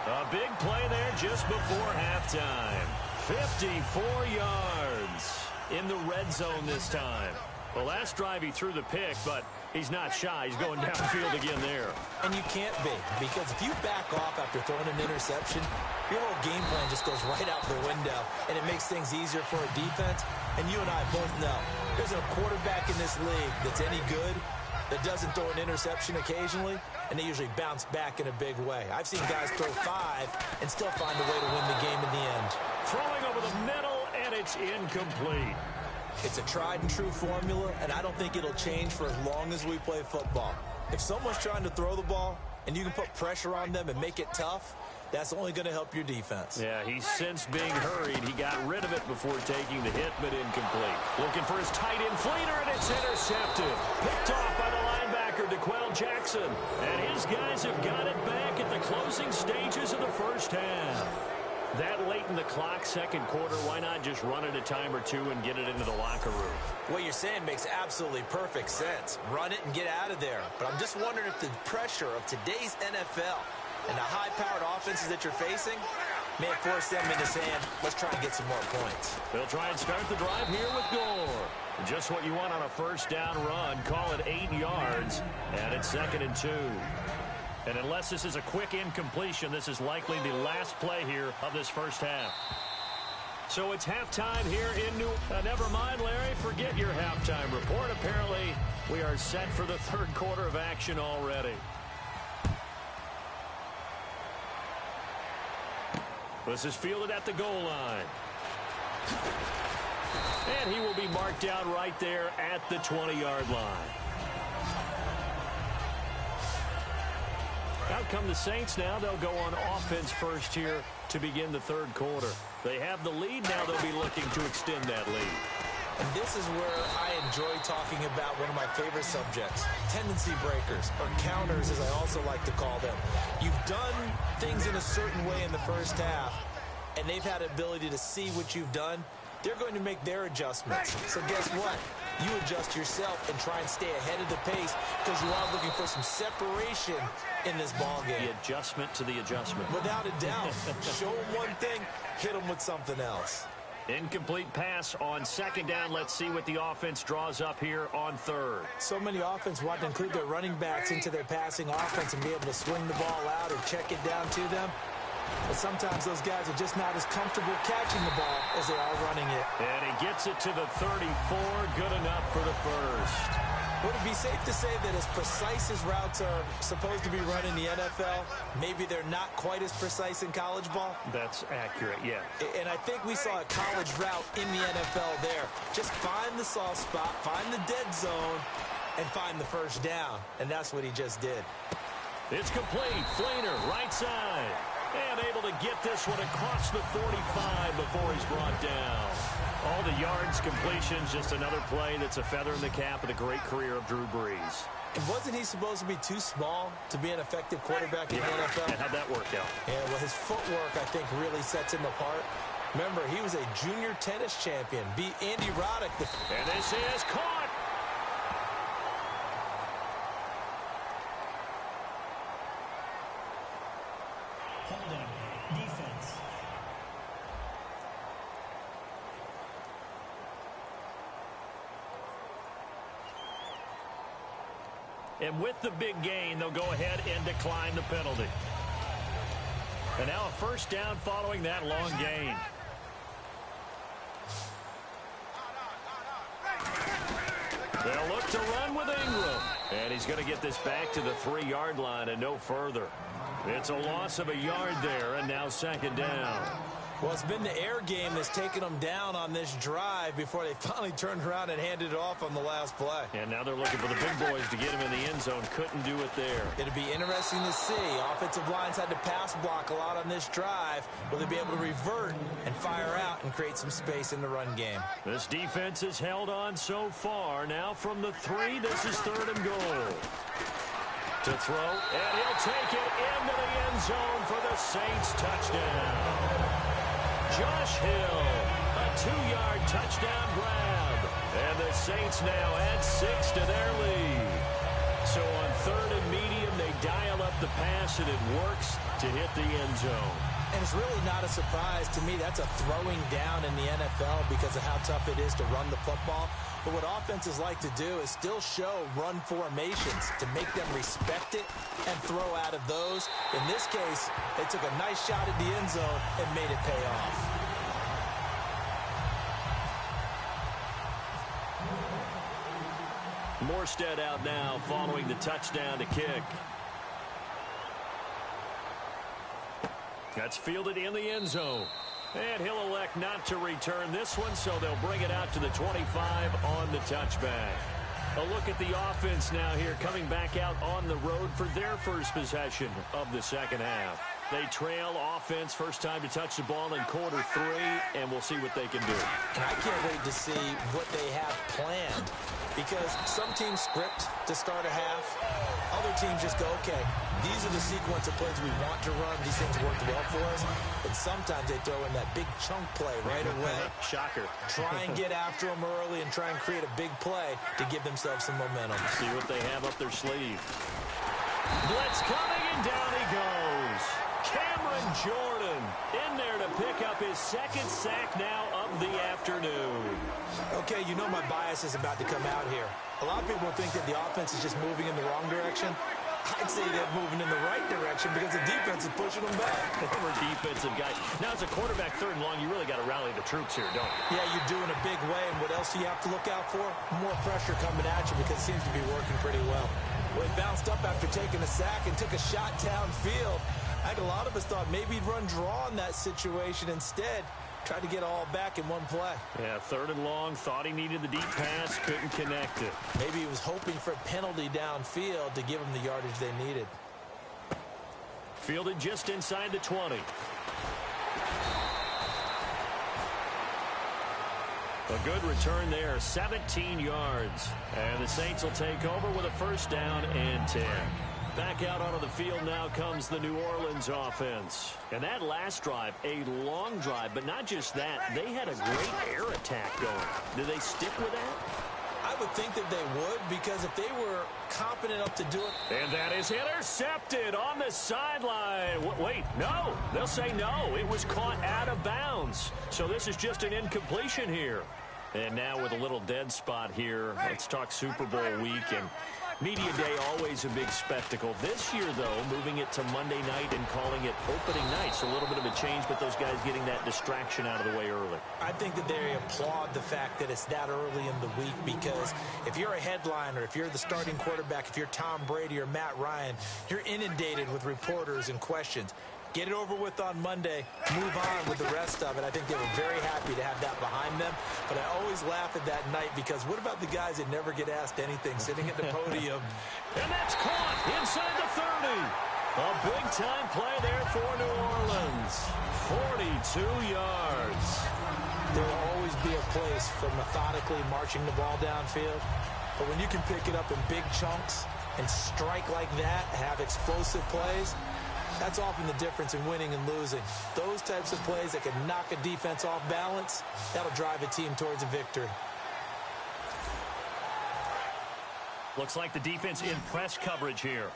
A big play there just before halftime. 54 yards in the red zone this time. Well, last drive he threw the pick, but he's not shy. He's going downfield again there. And you can't be, because if you back off after throwing an interception, your whole game plan just goes right out the window, and it makes things easier for a defense. And you and I both know there's a quarterback in this league that's any good that doesn't throw an interception occasionally, and they usually bounce back in a big way. I've seen guys throw 5 and still find a way to win the game in the end. Throwing over the middle, and it's incomplete. It's a tried and true formula, and I don't think it'll change for as long as we play football. If someone's trying to throw the ball and you can put pressure on them and make it tough, That's only going to help your defense. Yeah, he's since being hurried. He got rid of it before taking the hit, but incomplete. Looking for his tight end fleeter, and it's intercepted. Picked off by the linebacker, DeQuell Jackson. And his guys have got it back at the closing stages of the first half. That late in the clock, second quarter, why not just run it a time or two and get it into the locker room? What you're saying makes absolutely perfect sense. Run it and get out of there. But I'm just wondering if the pressure of today's NFL and the high-powered offenses that you're facing may force them into saying, let's try and get some more points. They'll try and start the drive here with Gore. Just what you want on a first down run. Call it 8 yards, and it's 2nd and 2. And unless this is a quick incompletion, this is likely the last play here of this first half. So it's halftime here in never mind, Larry, forget your halftime report. Apparently, we are set for the third quarter of action already. This is fielded at the goal line. And he will be marked down right there at the 20-yard line. Out come the Saints now. They'll go on offense first here to begin the third quarter. They have the lead. Now they'll be looking to extend that lead. And this is where I enjoy talking about one of my favorite subjects, tendency breakers, or counters as I also like to call them. You've done things in a certain way in the first half, and they've had the ability to see what you've done. They're going to make their adjustments. So guess what? You adjust yourself and try and stay ahead of the pace because you are looking for some separation in this ball game. The adjustment to the adjustment. Without a doubt. Show them one thing, hit them with something else. Incomplete pass on second down. Let's see what the offense draws up here on third. So many offense want to include their running backs into their passing offense and be able to swing the ball out or check it down to them. But sometimes those guys are just not as comfortable catching the ball as they are running it. And he gets it to the 34. Good enough for the first. Would it be safe to say that as precise as routes are supposed to be run in the NFL, maybe they're not quite as precise in college ball? That's accurate, yeah. And I think we saw a college route in the NFL there. Just find the soft spot, find the dead zone, and find the first down. And that's what he just did. It's complete. Fleener, right side. And able to get this one across the 45 before he's brought down. All the yards, completions, just another play that's a feather in the cap of the great career of Drew Brees. And wasn't he supposed to be too small to be an effective quarterback in the NFL? And how'd that work out? Yeah, well, his footwork, I think, really sets him apart. Remember, he was a junior tennis champion, beat Andy Roddick. And this is caught. Defense. And with the big gain, they'll go ahead and decline the penalty. And now a first down following that long gain. They'll look to run with Ingram. And he's going to get this back to the 3-yard line and no further. It's a loss of a yard there, and now second down. Well, it's been the air game that's taken them down on this drive before they finally turned around and handed it off on the last play. And now they're looking for the big boys to get him in the end zone. Couldn't do it there. It'll be interesting to see. Offensive lines had to pass block a lot on this drive. Will they be able to revert and fire out and create some space in the run game? This defense has held on so far. Now from the 3, this is 3rd and goal. To throw, and he'll take it into the end zone for the Saints touchdown. Josh Hill, a 2-yard touchdown grab. And the Saints now add 6 to their lead. So on 3rd and medium, they dial up the pass, and it works to hit the end zone. And it's really not a surprise to me. That's a throwing down in the NFL because of how tough it is to run the football. But what offenses like to do is still show run formations to make them respect it and throw out of those. In this case, they took a nice shot at the end zone and made it pay off. Morstead out now following the touchdown to kick. That's fielded in the end zone. And he'll elect not to return this one, so they'll bring it out to the 25 on the touchback. A look at the offense now here, coming back out on the road for their first possession of the second half. They trail offense, first time to touch the ball in quarter 3, and we'll see what they can do. And I can't wait to see what they have planned, because some teams script to start a half. Other teams just go, okay, these are the sequence of plays we want to run. These things worked well for us. And sometimes they throw in that big chunk play right away. Shocker. Try and get after them early and try and create a big play to give themselves some momentum. See what they have up their sleeve. Blitz coming, and down he goes. Cameron Jordan in there to pick up his second sack now of the afternoon. Okay, you know my bias is about to come out here. A lot of people think that the offense is just moving in the wrong direction. I'd say they're moving in the right direction because the defense is pushing them back. Former defensive guy. Now, as a quarterback, 3rd and long, you really got to rally the troops here, don't you? Yeah, you do in a big way. And what else do you have to look out for? More pressure coming at you because it seems to be working pretty well. Well, he bounced up after taking a sack and took a shot downfield. I think a lot of us thought maybe he'd run draw in that situation. Instead, tried to get all back in one play. Yeah, 3rd and long, thought he needed the deep pass, couldn't connect it. Maybe he was hoping for a penalty downfield to give him the yardage they needed. Fielded just inside the 20. A good return there, 17 yards. And the Saints will take over with a first down and 10. Back out onto the field now comes the New Orleans offense. And that last drive, a long drive, but not just that. They had a great air attack going. Do they stick with that? I would think that they would, because if they were competent enough to do it. And that is intercepted on the sideline. Wait, no. They'll say no. It was caught out of bounds. So this is just an incompletion here. And now with a little dead spot here, let's talk Super Bowl week. And media day, always a big spectacle. This year, though, moving it to Monday night and calling it opening night. So a little bit of a change, but those guys getting that distraction out of the way early. I think that they applaud the fact that it's that early in the week, because if you're a headliner, if you're the starting quarterback, if you're Tom Brady or Matt Ryan, you're inundated with reporters and questions. Get it over with on Monday, move on with the rest of it. I think they were very happy to have that behind them. But I always laugh at that night, because what about the guys that never get asked anything, sitting at the podium? And that's caught inside the 30. A big-time play there for New Orleans. 42 yards. There will always be a place for methodically marching the ball downfield. But when you can pick it up in big chunks and strike like that, have explosive plays, that's often the difference in winning and losing. Those types of plays that can knock a defense off balance, that'll drive a team towards a victory. Looks like the defense in press coverage here.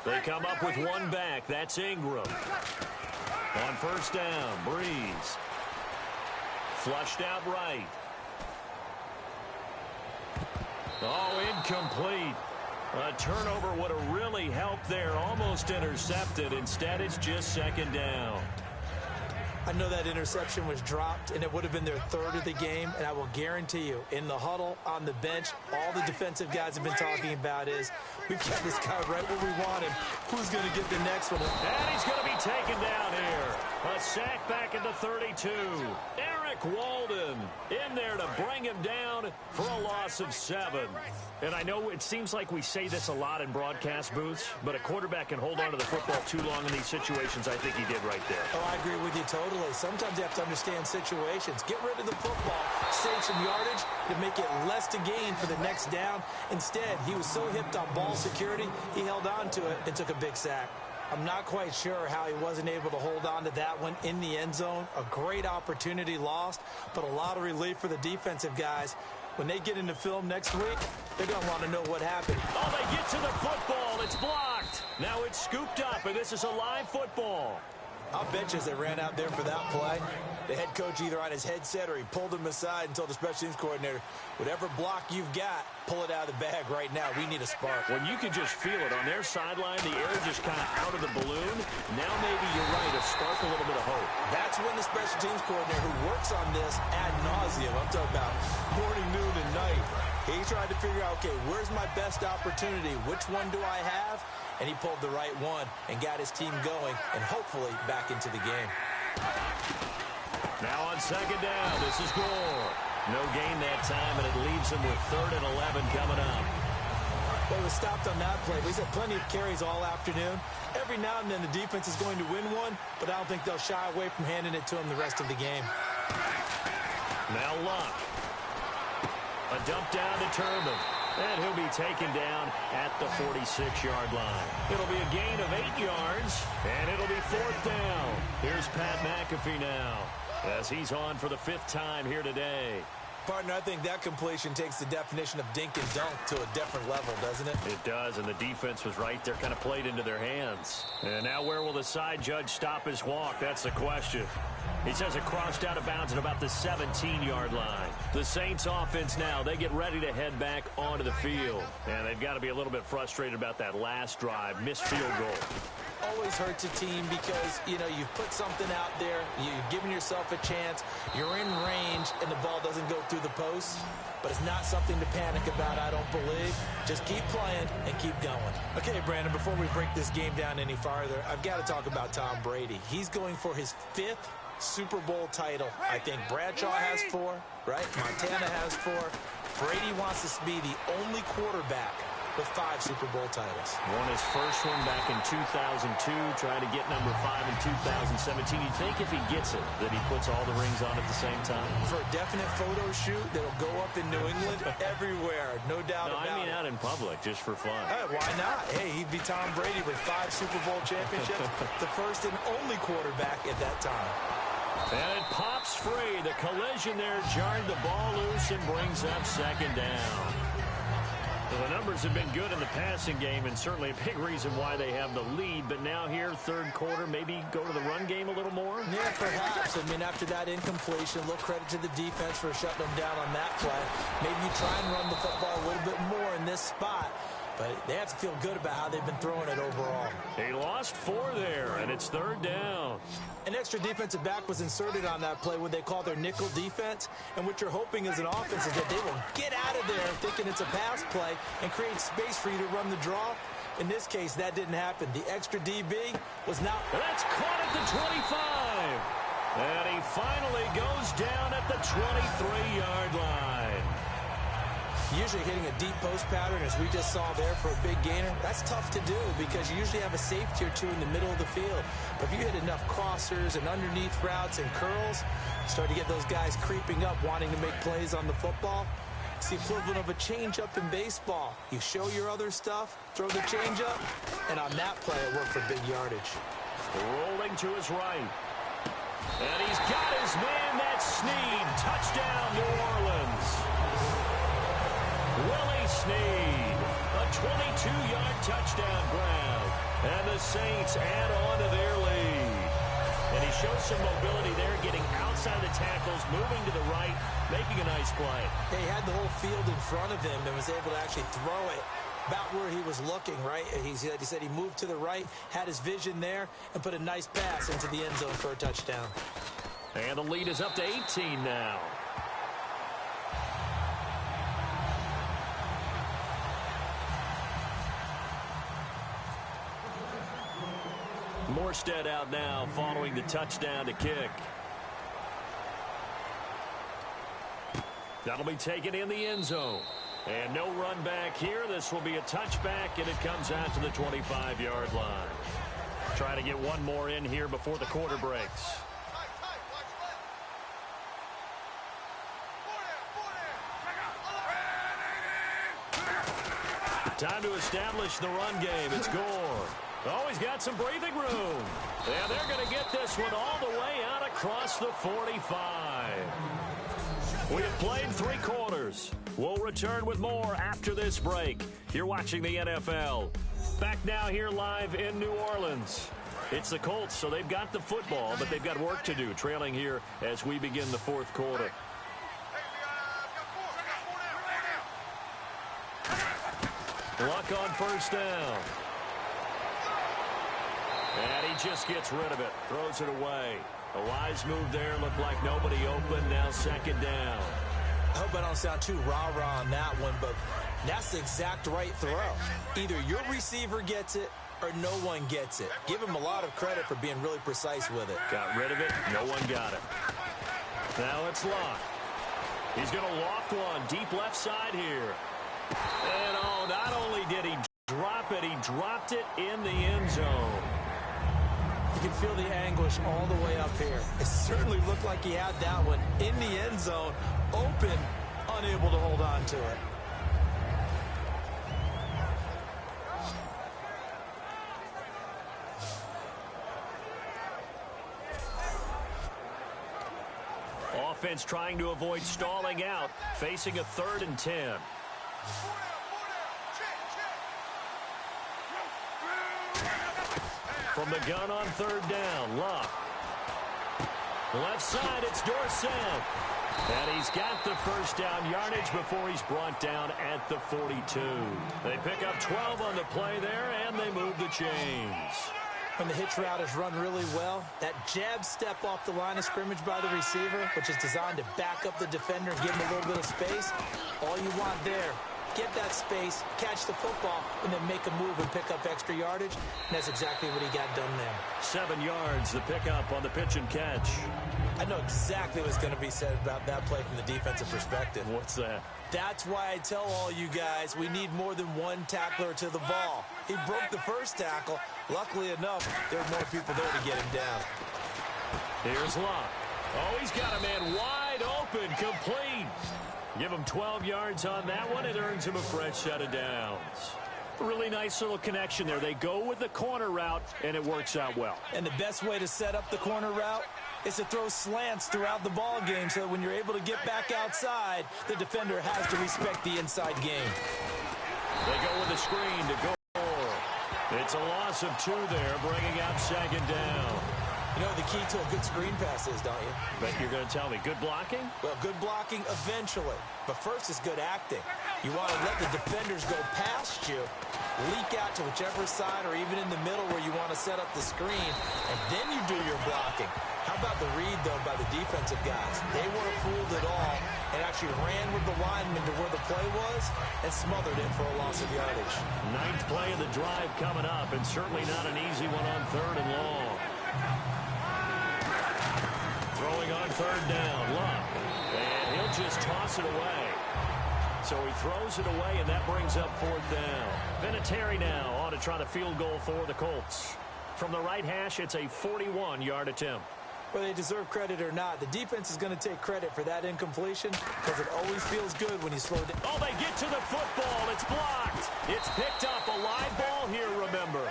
They come up with one back. That's Ingram. On first down, Breeze. Flushed out right. Oh, incomplete. A turnover would have really helped there. Almost intercepted. Instead, it's just second down. I know that interception was dropped, and it would have been their 3rd of the game. And I will guarantee you, in the huddle, on the bench, all the defensive guys have been talking about is, we've got this guy right where we want him. Who's going to get the next one? And he's going to be taken down here. A sack back at the 32. Eric Walden in there to bring him down for a loss of 7. And I know it seems like we say this a lot in broadcast booths, but a quarterback can hold on to the football too long in these situations. I think he did right there. Oh, I agree with you totally. Sometimes you have to understand situations. Get rid of the football, save some yardage to make it less to gain for the next down. Instead, he was so hipped on ball security, he held on to it and took a big sack. I'm not quite sure how he wasn't able to hold on to that one in the end zone. A great opportunity lost, but a lot of relief for the defensive guys. When they get into film next week, they're going to want to know what happened. Oh, they get to the football. It's blocked. Now it's scooped up, and this is a live football. I'll bet you as they ran out there for that play, the head coach either on his headset or he pulled him aside and told the special teams coordinator, whatever block you've got, pull it out of the bag right now. We need a spark. When you can just feel it on their sideline, the air just kind of out of the balloon. Now maybe you're right, a spark, a little bit of hope. That's when the special teams coordinator who works on this ad nauseum, I'm talking about morning, noon, and night, he's trying to figure out, okay, where's my best opportunity? Which one do I have? And he pulled the right one and got his team going and hopefully back into the game. Now on second down, this is Gore. No gain that time, and it leaves him with 3rd and 11 coming up. Well, he was stopped on that play, but he's had plenty of carries all afternoon. Every now and then the defense is going to win one, but I don't think they'll shy away from handing it to him the rest of the game. Now Luck. A dump down to Turbin. And he'll be taken down at the 46-yard line. It'll be a gain of 8 yards, and it'll be 4th down. Here's Pat McAfee now, as he's on for the 5th time here today. Partner, I think that completion takes the definition of dink and dunk to a different level, doesn't it? It does, and the defense was right there, kind of played into their hands. And now where will the side judge stop his walk? That's the question. He says it crossed out of bounds at about the 17-yard line. The Saints offense now, they get ready to head back onto the field. And they've got to be a little bit frustrated about that last drive, missed field goal. Always hurts a team because, you know, you've put something out there, you've given yourself a chance, you're in range, and the ball doesn't go through the post. But it's not something to panic about, I don't believe. Just keep playing and keep going. Okay, Brandon, before we break this game down any farther, I've got to talk about Tom Brady. He's going for his 5th Super Bowl title. I think Bradshaw has 4, right? Montana has 4. Brady wants to be the only quarterback with 5 Super Bowl titles. Won his first one back in 2002, trying to get number 5 in 2017. You think if he gets it, that he puts all the rings on at the same time? For a definite photo shoot that'll go up in New England everywhere, no doubt about it. I mean out in public, just for fun. Hey, why not? Hey, he'd be Tom Brady with 5 Super Bowl championships, the first and only quarterback at that time. And it pops free. The collision there jarred the ball loose and brings up 2nd down. Well, the numbers have been good in the passing game, and certainly a big reason why they have the lead. But now here, 3rd quarter, maybe go to the run game a little more? Yeah, perhaps. I mean, after that incompletion, a little credit to the defense for shutting them down on that play. Maybe you try and run the football a little bit more in this spot. But they have to feel good about how they've been throwing it overall. He lost 4 there, and it's 3rd down. An extra defensive back was inserted on that play, what they call their nickel defense. And what you're hoping as an offense is that they will get out of there thinking it's a pass play and create space for you to run the draw. In this case, that didn't happen. The extra DB was now... That's caught at the 25. And he finally goes down at the 23-yard line. Usually hitting a deep post pattern, as we just saw there for a big gainer, that's tough to do because you usually have a safety or two in the middle of the field. But if you hit enough crossers and underneath routes and curls, you start to get those guys creeping up, wanting to make plays on the football. It's the equivalent of a changeup in baseball. You show your other stuff, throw the changeup, and on that play, it worked for big yardage. Rolling to his right. And he's got his man, that's Snead. Touchdown, New Orleans. Willie Snead, a 22-yard touchdown grab, and the Saints add on to their lead. And he shows some mobility there, getting outside the tackles, moving to the right, making a nice play. He had the whole field in front of him and was able to actually throw it about where he was looking, right? He said he moved to the right, had his vision there, and put a nice pass into the end zone for a touchdown. And the lead is up to 18 now. Morstead out now following the touchdown to kick. That'll be taken in the end zone. And no run back here. This will be a touchback, and it comes out to the 25-yard line. Trying to get one more in here before the quarter breaks. Time to establish the run game. It's Gore. Oh, he's got some breathing room. And they're going to get this one all the way out across the 45. We have played 3 quarters. We'll return with more after this break. You're watching the NFL. Back now here live in New Orleans. It's the Colts, so they've got the football, but they've got work to do, trailing here as we begin the 4th quarter. Luck on 1st down. And he just gets rid of it, throws it away. A wise move there, looked like nobody open, now 2nd down. I hope I don't sound too rah-rah on that one, but that's the exact right throw. Either your receiver gets it or no one gets it. Give him a lot of credit for being really precise with it. Got rid of it, no one got it. Now it's Luck. He's going to loft one deep left side here. And oh, not only did he drop it, he dropped it in the end zone. You can feel the anguish all the way up here. It certainly looked like he had that one in the end zone, open, unable to hold on to it. Offense trying to avoid stalling out, facing a 3rd and 10. From the gun on 3rd down, Luck. Left side, it's Dorsett. And he's got the first down yardage before he's brought down at the 42. They pick up 12 on the play there, and they move the chains. When the hitch route is run really well, that jab step off the line of scrimmage by the receiver, which is designed to back up the defender and give him a little bit of space, all you want there, get that space, catch the football, and then make a move and pick up extra yardage, and that's exactly what he got done there. 7 yards, the pickup on the pitch and catch. I know exactly what's going to be said about that play from the defensive perspective. What's that? That's why I tell all you guys we need more than one tackler to the ball. He broke the first tackle. Luckily enough, there are more people there to get him down. Here's Luck. Oh, he's got a man wide open, complete. Give him 12 yards on that one. It earns him a fresh set of downs. A really nice little connection there. They go with the corner route, and it works out well. And the best way to set up the corner route is to throw slants throughout the ball game so that when you're able to get back outside, the defender has to respect the inside game. They go with the screen to go. It's a loss of 2 there, bringing out 2nd down. You know what the key to a good screen pass is, don't you? Bet you're going to tell me. Good blocking? Well, good blocking eventually. But first is good acting. You want to let the defenders go past you, leak out to whichever side or even in the middle where you want to set up the screen, and then you do your blocking. How about the read, though, by the defensive guys? They weren't fooled at all and actually ran with the lineman to where the play was and smothered it for a loss of yardage. 9th play of the drive coming up, and certainly not an easy one on 3rd and long. Throwing on 3rd down, Luck. And he'll just toss it away. So he throws it away, and that brings up 4th down. Vinatieri now on to try the field goal for the Colts. From the right hash, it's a 41-yard attempt. Whether they deserve credit or not, the defense is going to take credit for that incompletion because it always feels good when you slow down. Oh, they get to the football. It's blocked. It's picked up. A live ball here, remember.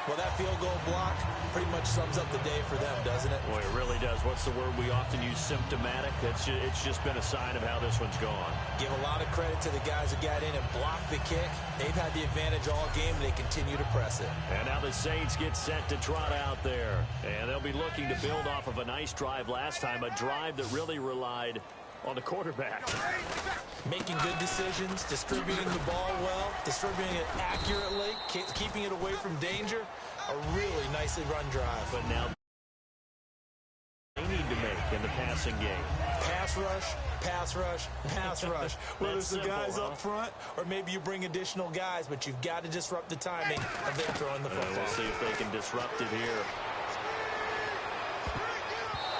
Well, that field goal block pretty much sums up the day for them, doesn't it? Boy, it really does. What's the word we often use? Symptomatic. It's just been a sign of how this one's gone. Give a lot of credit to the guys who got in and blocked the kick. They've had the advantage all game, and they continue to press it. And now the Saints get set to trot out there. And they'll be looking to build off of a nice drive last time, a drive that really relied on the quarterback. Making good decisions, distributing the ball well, distributing it accurately, keeping it away from danger. A really nicely run drive. But now they need to make in the passing game. Pass rush, pass rush, pass rush. Whether it's the guys up front or maybe you bring additional guys, but you've got to disrupt the timing of them throwing the football. We'll see if they can disrupt it here.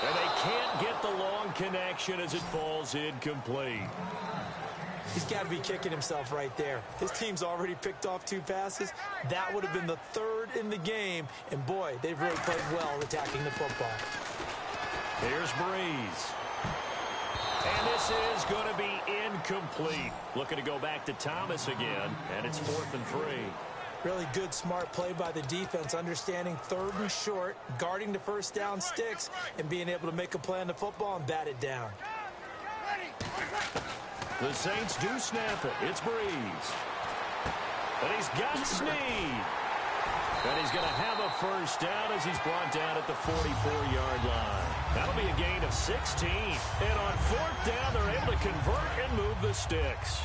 And they can't get the long connection as it falls incomplete. He's got to be kicking himself right there. His team's already picked off 2 passes. That would have been the 3rd in the game. And, boy, they've really played well attacking the football. Here's Breeze. And this is going to be incomplete. Looking to go back to Thomas again, and it's 4th and 3. Really good, smart play by the defense, understanding 3rd and short, guarding the first down sticks, and being able to make a play on the football and bat it down. The Saints do snap it. It's Breeze. And he's got Snead. And he's going to have a first down as he's brought down at the 44-yard line. That'll be a gain of 16. And on 4th down, they're able to convert and move the sticks.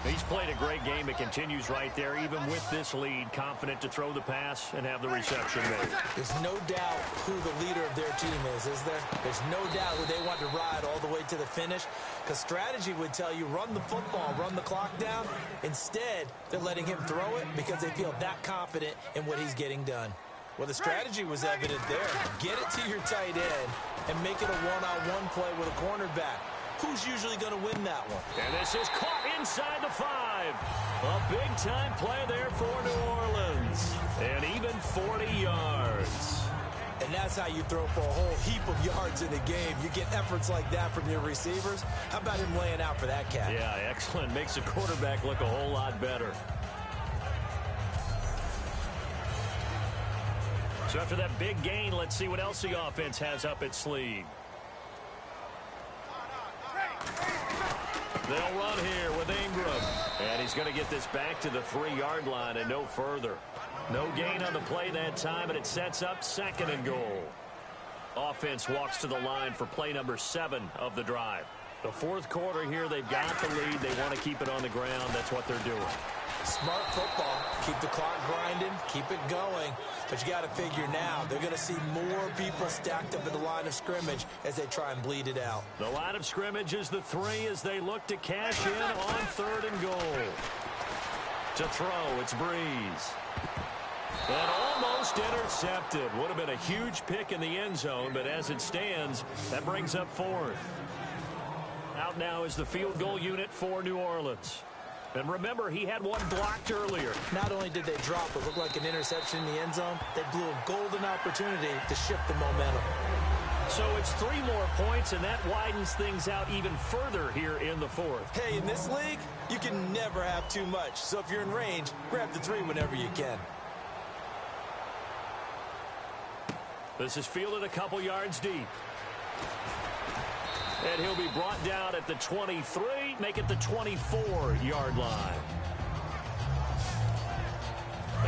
He's played a great game. It continues right there, even with this lead, confident to throw the pass and have the reception made. There's no doubt who the leader of their team is there? There's no doubt who they want to ride all the way to the finish, because strategy would tell you run the football, run the clock down. Instead, they're letting him throw it because they feel that confident in what he's getting done. Well, the strategy was evident there. Get it to your tight end and make it a one-on-one play with a cornerback. who's usually going to win that one? And this is caught inside the 5. A big-time play there for New Orleans. And even 40 yards. And that's how you throw for a whole heap of yards in the game. You get efforts like that from your receivers. How about him laying out for that cat? Yeah, excellent. Makes the quarterback look a whole lot better. So after that big gain, let's see what else the offense has up its sleeve. They'll run here with Ingram. And he's going to get this back to the 3-yard line and no further. No gain on the play that time, and it sets up 2nd and goal. Offense walks to the line for play number 7 of the drive. The 4th quarter here, they've got the lead. They want to keep it on the ground. That's what they're doing. Smart football. Keep the clock grinding. Keep it going. But you got to figure now, they're going to see more people stacked up at the line of scrimmage as they try and bleed it out. The line of scrimmage is the 3 as they look to cash in on 3rd and goal. To throw, it's Breeze. And almost intercepted. Would have been a huge pick in the end zone, but as it stands, that brings up 4th. Out now is the field goal unit for New Orleans. And remember, he had one blocked earlier. Not only did they drop what looked like an interception in the end zone, they blew a golden opportunity to shift the momentum. So it's 3 more points, and that widens things out even further here in the 4th. Hey, in this league, you can never have too much. So if you're in range, grab the 3 whenever you can. This is fielded a couple yards deep. And he'll be brought down at the 23, make it the 24-yard line.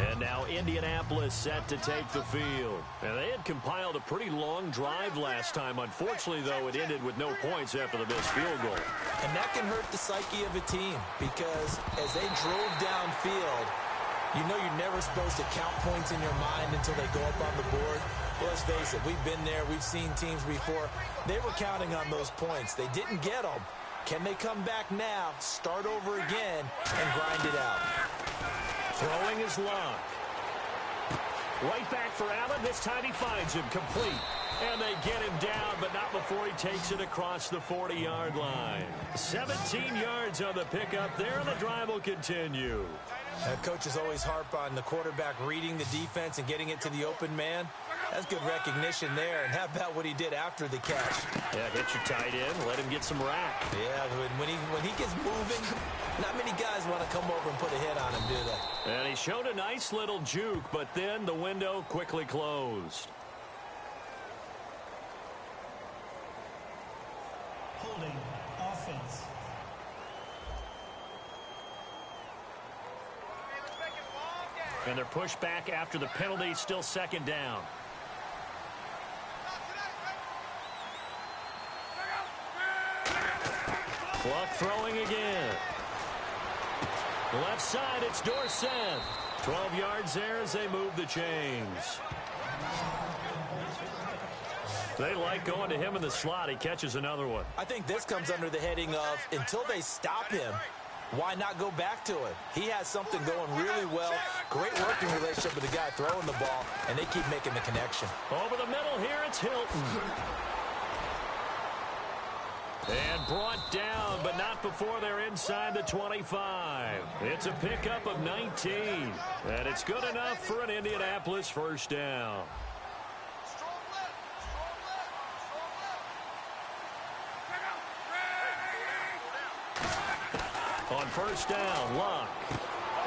And now Indianapolis set to take the field. And they had compiled a pretty long drive last time. Unfortunately, though, it ended with no points after the missed field goal. And that can hurt the psyche of a team because as they drove downfield, you know you're never supposed to count points in your mind until they go up on the board. Well, let's face it, we've been there. We've seen teams before. They were counting on those points. They didn't get them. Can they come back now, start over again, and grind it out? Throwing is Locke. Right back for Allen. This time he finds him complete. And they get him down, but not before he takes it across the 40-yard line. 17 yards on the pickup there, and the drive will continue. Coaches always harp on the quarterback reading the defense and getting it to the open man. That's good recognition there. And how about what he did after the catch? Yeah, hit your tight end, let him get some rack. Yeah, when he gets moving, not many guys want to come over and put a hit on him, do they? And he showed a nice little juke, but then the window quickly closed. Holding offense. And they're pushed back after the penalty, still 2nd down. Luck throwing again. Left side, it's Dorsett. 12 yards there as they move the chains. They like going to him in the slot. He catches another one. I think this comes under the heading of until they stop him, why not go back to it? He has something going really well. Great working relationship with the guy throwing the ball, and they keep making the connection. Over the middle here, it's Hilton. And brought down, but not before they're inside the 25. It's a pickup of 19. And it's good enough for an Indianapolis first down. On first down, Luck.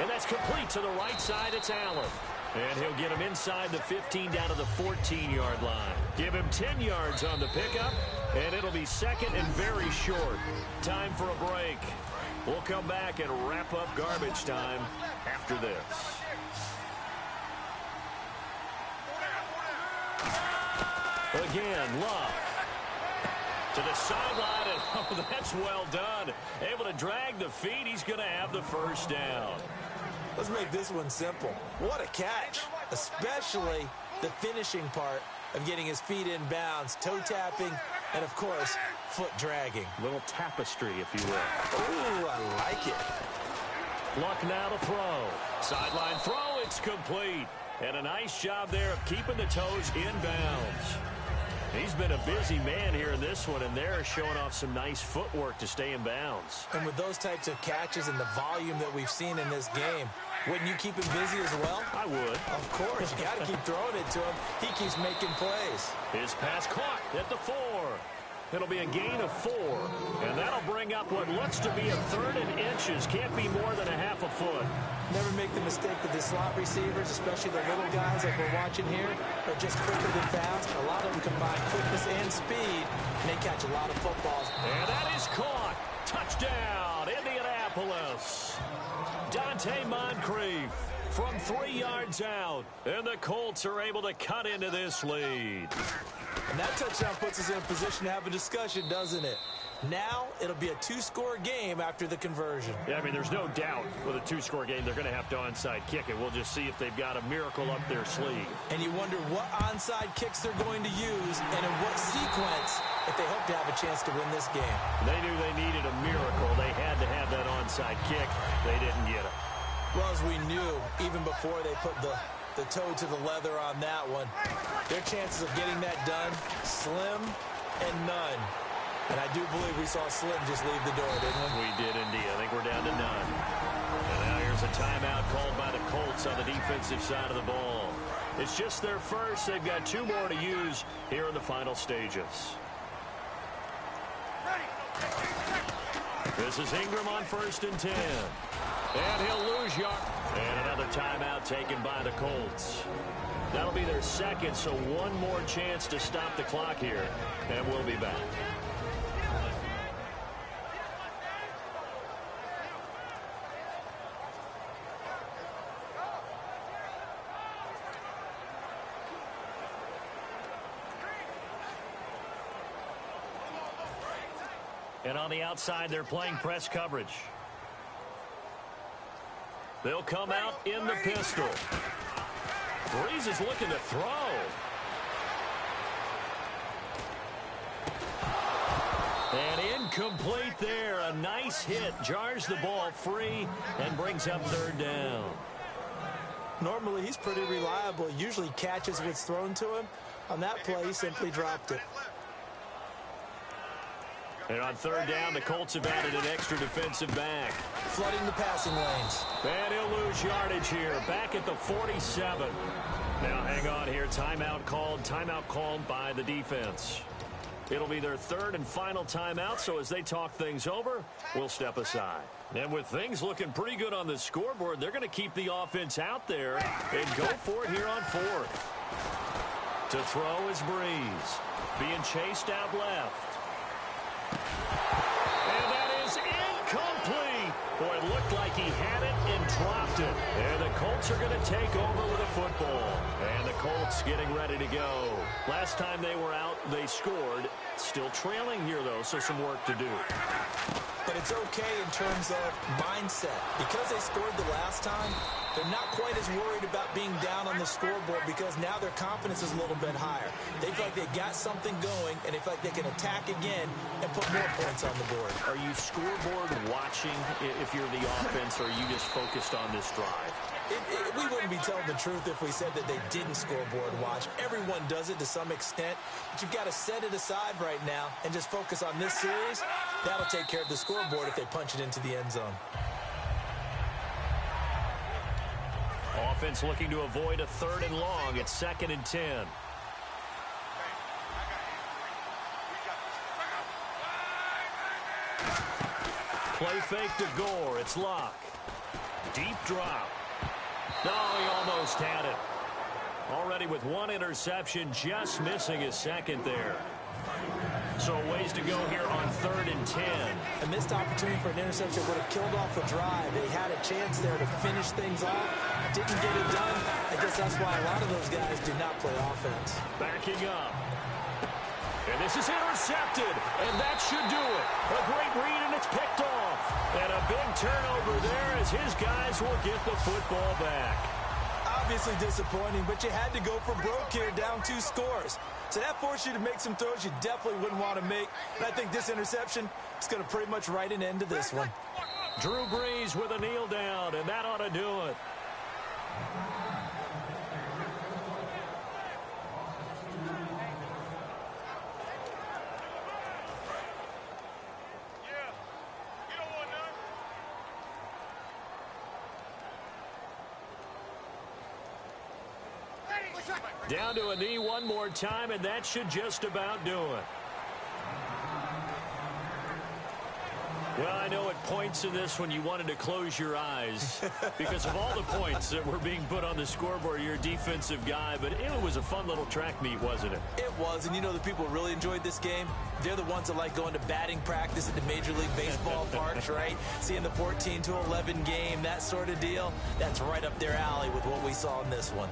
And that's complete to the right side. It's Allen. And he'll get him inside the 15 down to the 14-yard line. Give him 10 yards on the pickup, and it'll be 2nd and very short. Time for a break. We'll come back and wrap up garbage time after this. Again, Luck. To the sideline, and oh, that's well done. Able to drag the feet. He's going to have the first down. Let's make this one simple. What a catch, especially the finishing part of getting his feet in bounds, toe tapping, and, of course, foot dragging. Little tapestry, if you will. Ooh, I like it. Luck now to throw. Sideline throw, it's complete. And a nice job there of keeping the toes in bounds. He's been a busy man here in this one, and they're showing off some nice footwork to stay in bounds. And with those types of catches and the volume that we've seen in this game, wouldn't you keep him busy as well? I would. Of course. You got to keep throwing it to him. He keeps making plays. His pass caught at the 4. It'll be a gain of 4, and that'll bring up what looks to be a 3rd and inches. Can't be more than a half a foot. Never make the mistake that the slot receivers, especially the little guys like we're watching here, are just quicker than fast. A lot of them combine quickness and speed, and they catch a lot of footballs. And that is caught. Touchdown, Indianapolis. Dante Moncrief from 3 yards out, and the Colts are able to cut into this lead. And that touchdown puts us in a position to have a discussion, doesn't it? Now it'll be a 2-score game after the conversion. Yeah, I mean, there's no doubt with a 2-score game they're going to have to onside kick it. We'll just see if they've got a miracle up their sleeve. And you wonder what onside kicks they're going to use and in what sequence if they hope to have a chance to win this game. They knew they needed a miracle. They had to have that onside kick. They didn't get it. Well, as we knew, even before they put the toe to the leather on that one, their chances of getting that done, slim and none. And I do believe we saw Slim just leave the door, didn't we? We did indeed. I think we're down to none. And now here's a timeout called by the Colts on the defensive side of the ball. It's just their first. They've got 2 more to use here in the final stages. This is Ingram on 1st and 10. And he'll lose yard. And another timeout taken by the Colts. That'll be their second, so 1 more chance to stop the clock here. And we'll be back. And on the outside, they're playing press coverage. They'll come out in the pistol. Breeze is looking to throw. And incomplete there. A nice hit. Jars the ball free and brings up 3rd down. Normally, he's pretty reliable. He usually catches what's thrown to him. On that play, he simply dropped it. And on 3rd down, the Colts have added an extra defensive back. Flooding the passing lanes. And he'll lose yardage here. Back at the 47. Now hang on here. Timeout called by the defense. It'll be their 3rd and final timeout, so as they talk things over, we'll step aside. And with things looking pretty good on the scoreboard, they're going to keep the offense out there and go for it here on 4th. To throw is Breeze. Being chased out left. And that is incomplete. Boy, it looked like he had it and dropped it. And the Colts are going to take over with a football. And the Colts getting ready to go. Last time they were out, they scored. Still trailing here, though, so some work to do. But it's okay in terms of mindset. Because they scored the last time, they're not quite as worried about being down on the scoreboard because now their confidence is a little bit higher. They feel like they got something going, and they feel like they can attack again and put more points on the board. Are you scoreboard watching if you're the offense, or are you just focused on this drive? We wouldn't be telling the truth if we said that they didn't scoreboard watch. Everyone does it to some extent, but you've got to set it aside right now and just focus on this series. That'll take care of the scoreboard if they punch it into the end zone. Offense looking to avoid a 3rd and long. It's 2nd and 10. Play fake to Gore. It's Locke. Deep drop. No, he almost had it. Already with 1 interception, just missing his 2nd there. So ways to go here on 3rd and 10. A missed opportunity for an interception would have killed off a drive. They had a chance there to finish things off. Didn't get it done. I guess that's why a lot of those guys do not play offense. Backing up. And this is intercepted. And that should do it. A great read, and it's picked off. And a big turnover there as his guys will get the football back. Obviously disappointing, but you had to go for broke here, down 2 scores. So that forced you to make some throws you definitely wouldn't want to make. And I think this interception is going to pretty much write an end to this one. Drew Brees with a kneel down, and that ought to do it. Down to a knee one more time, and that should just about do it. Well, I know at points in this one you wanted to close your eyes because of all the points that were being put on the scoreboard. You're a defensive guy, but it was a fun little track meet, wasn't it? It was, and you know the people who really enjoyed this game? They're the ones that like going to batting practice at the Major League Baseball parks, right? Seeing the 14-11 game, that sort of deal. That's right up their alley with what we saw in this one.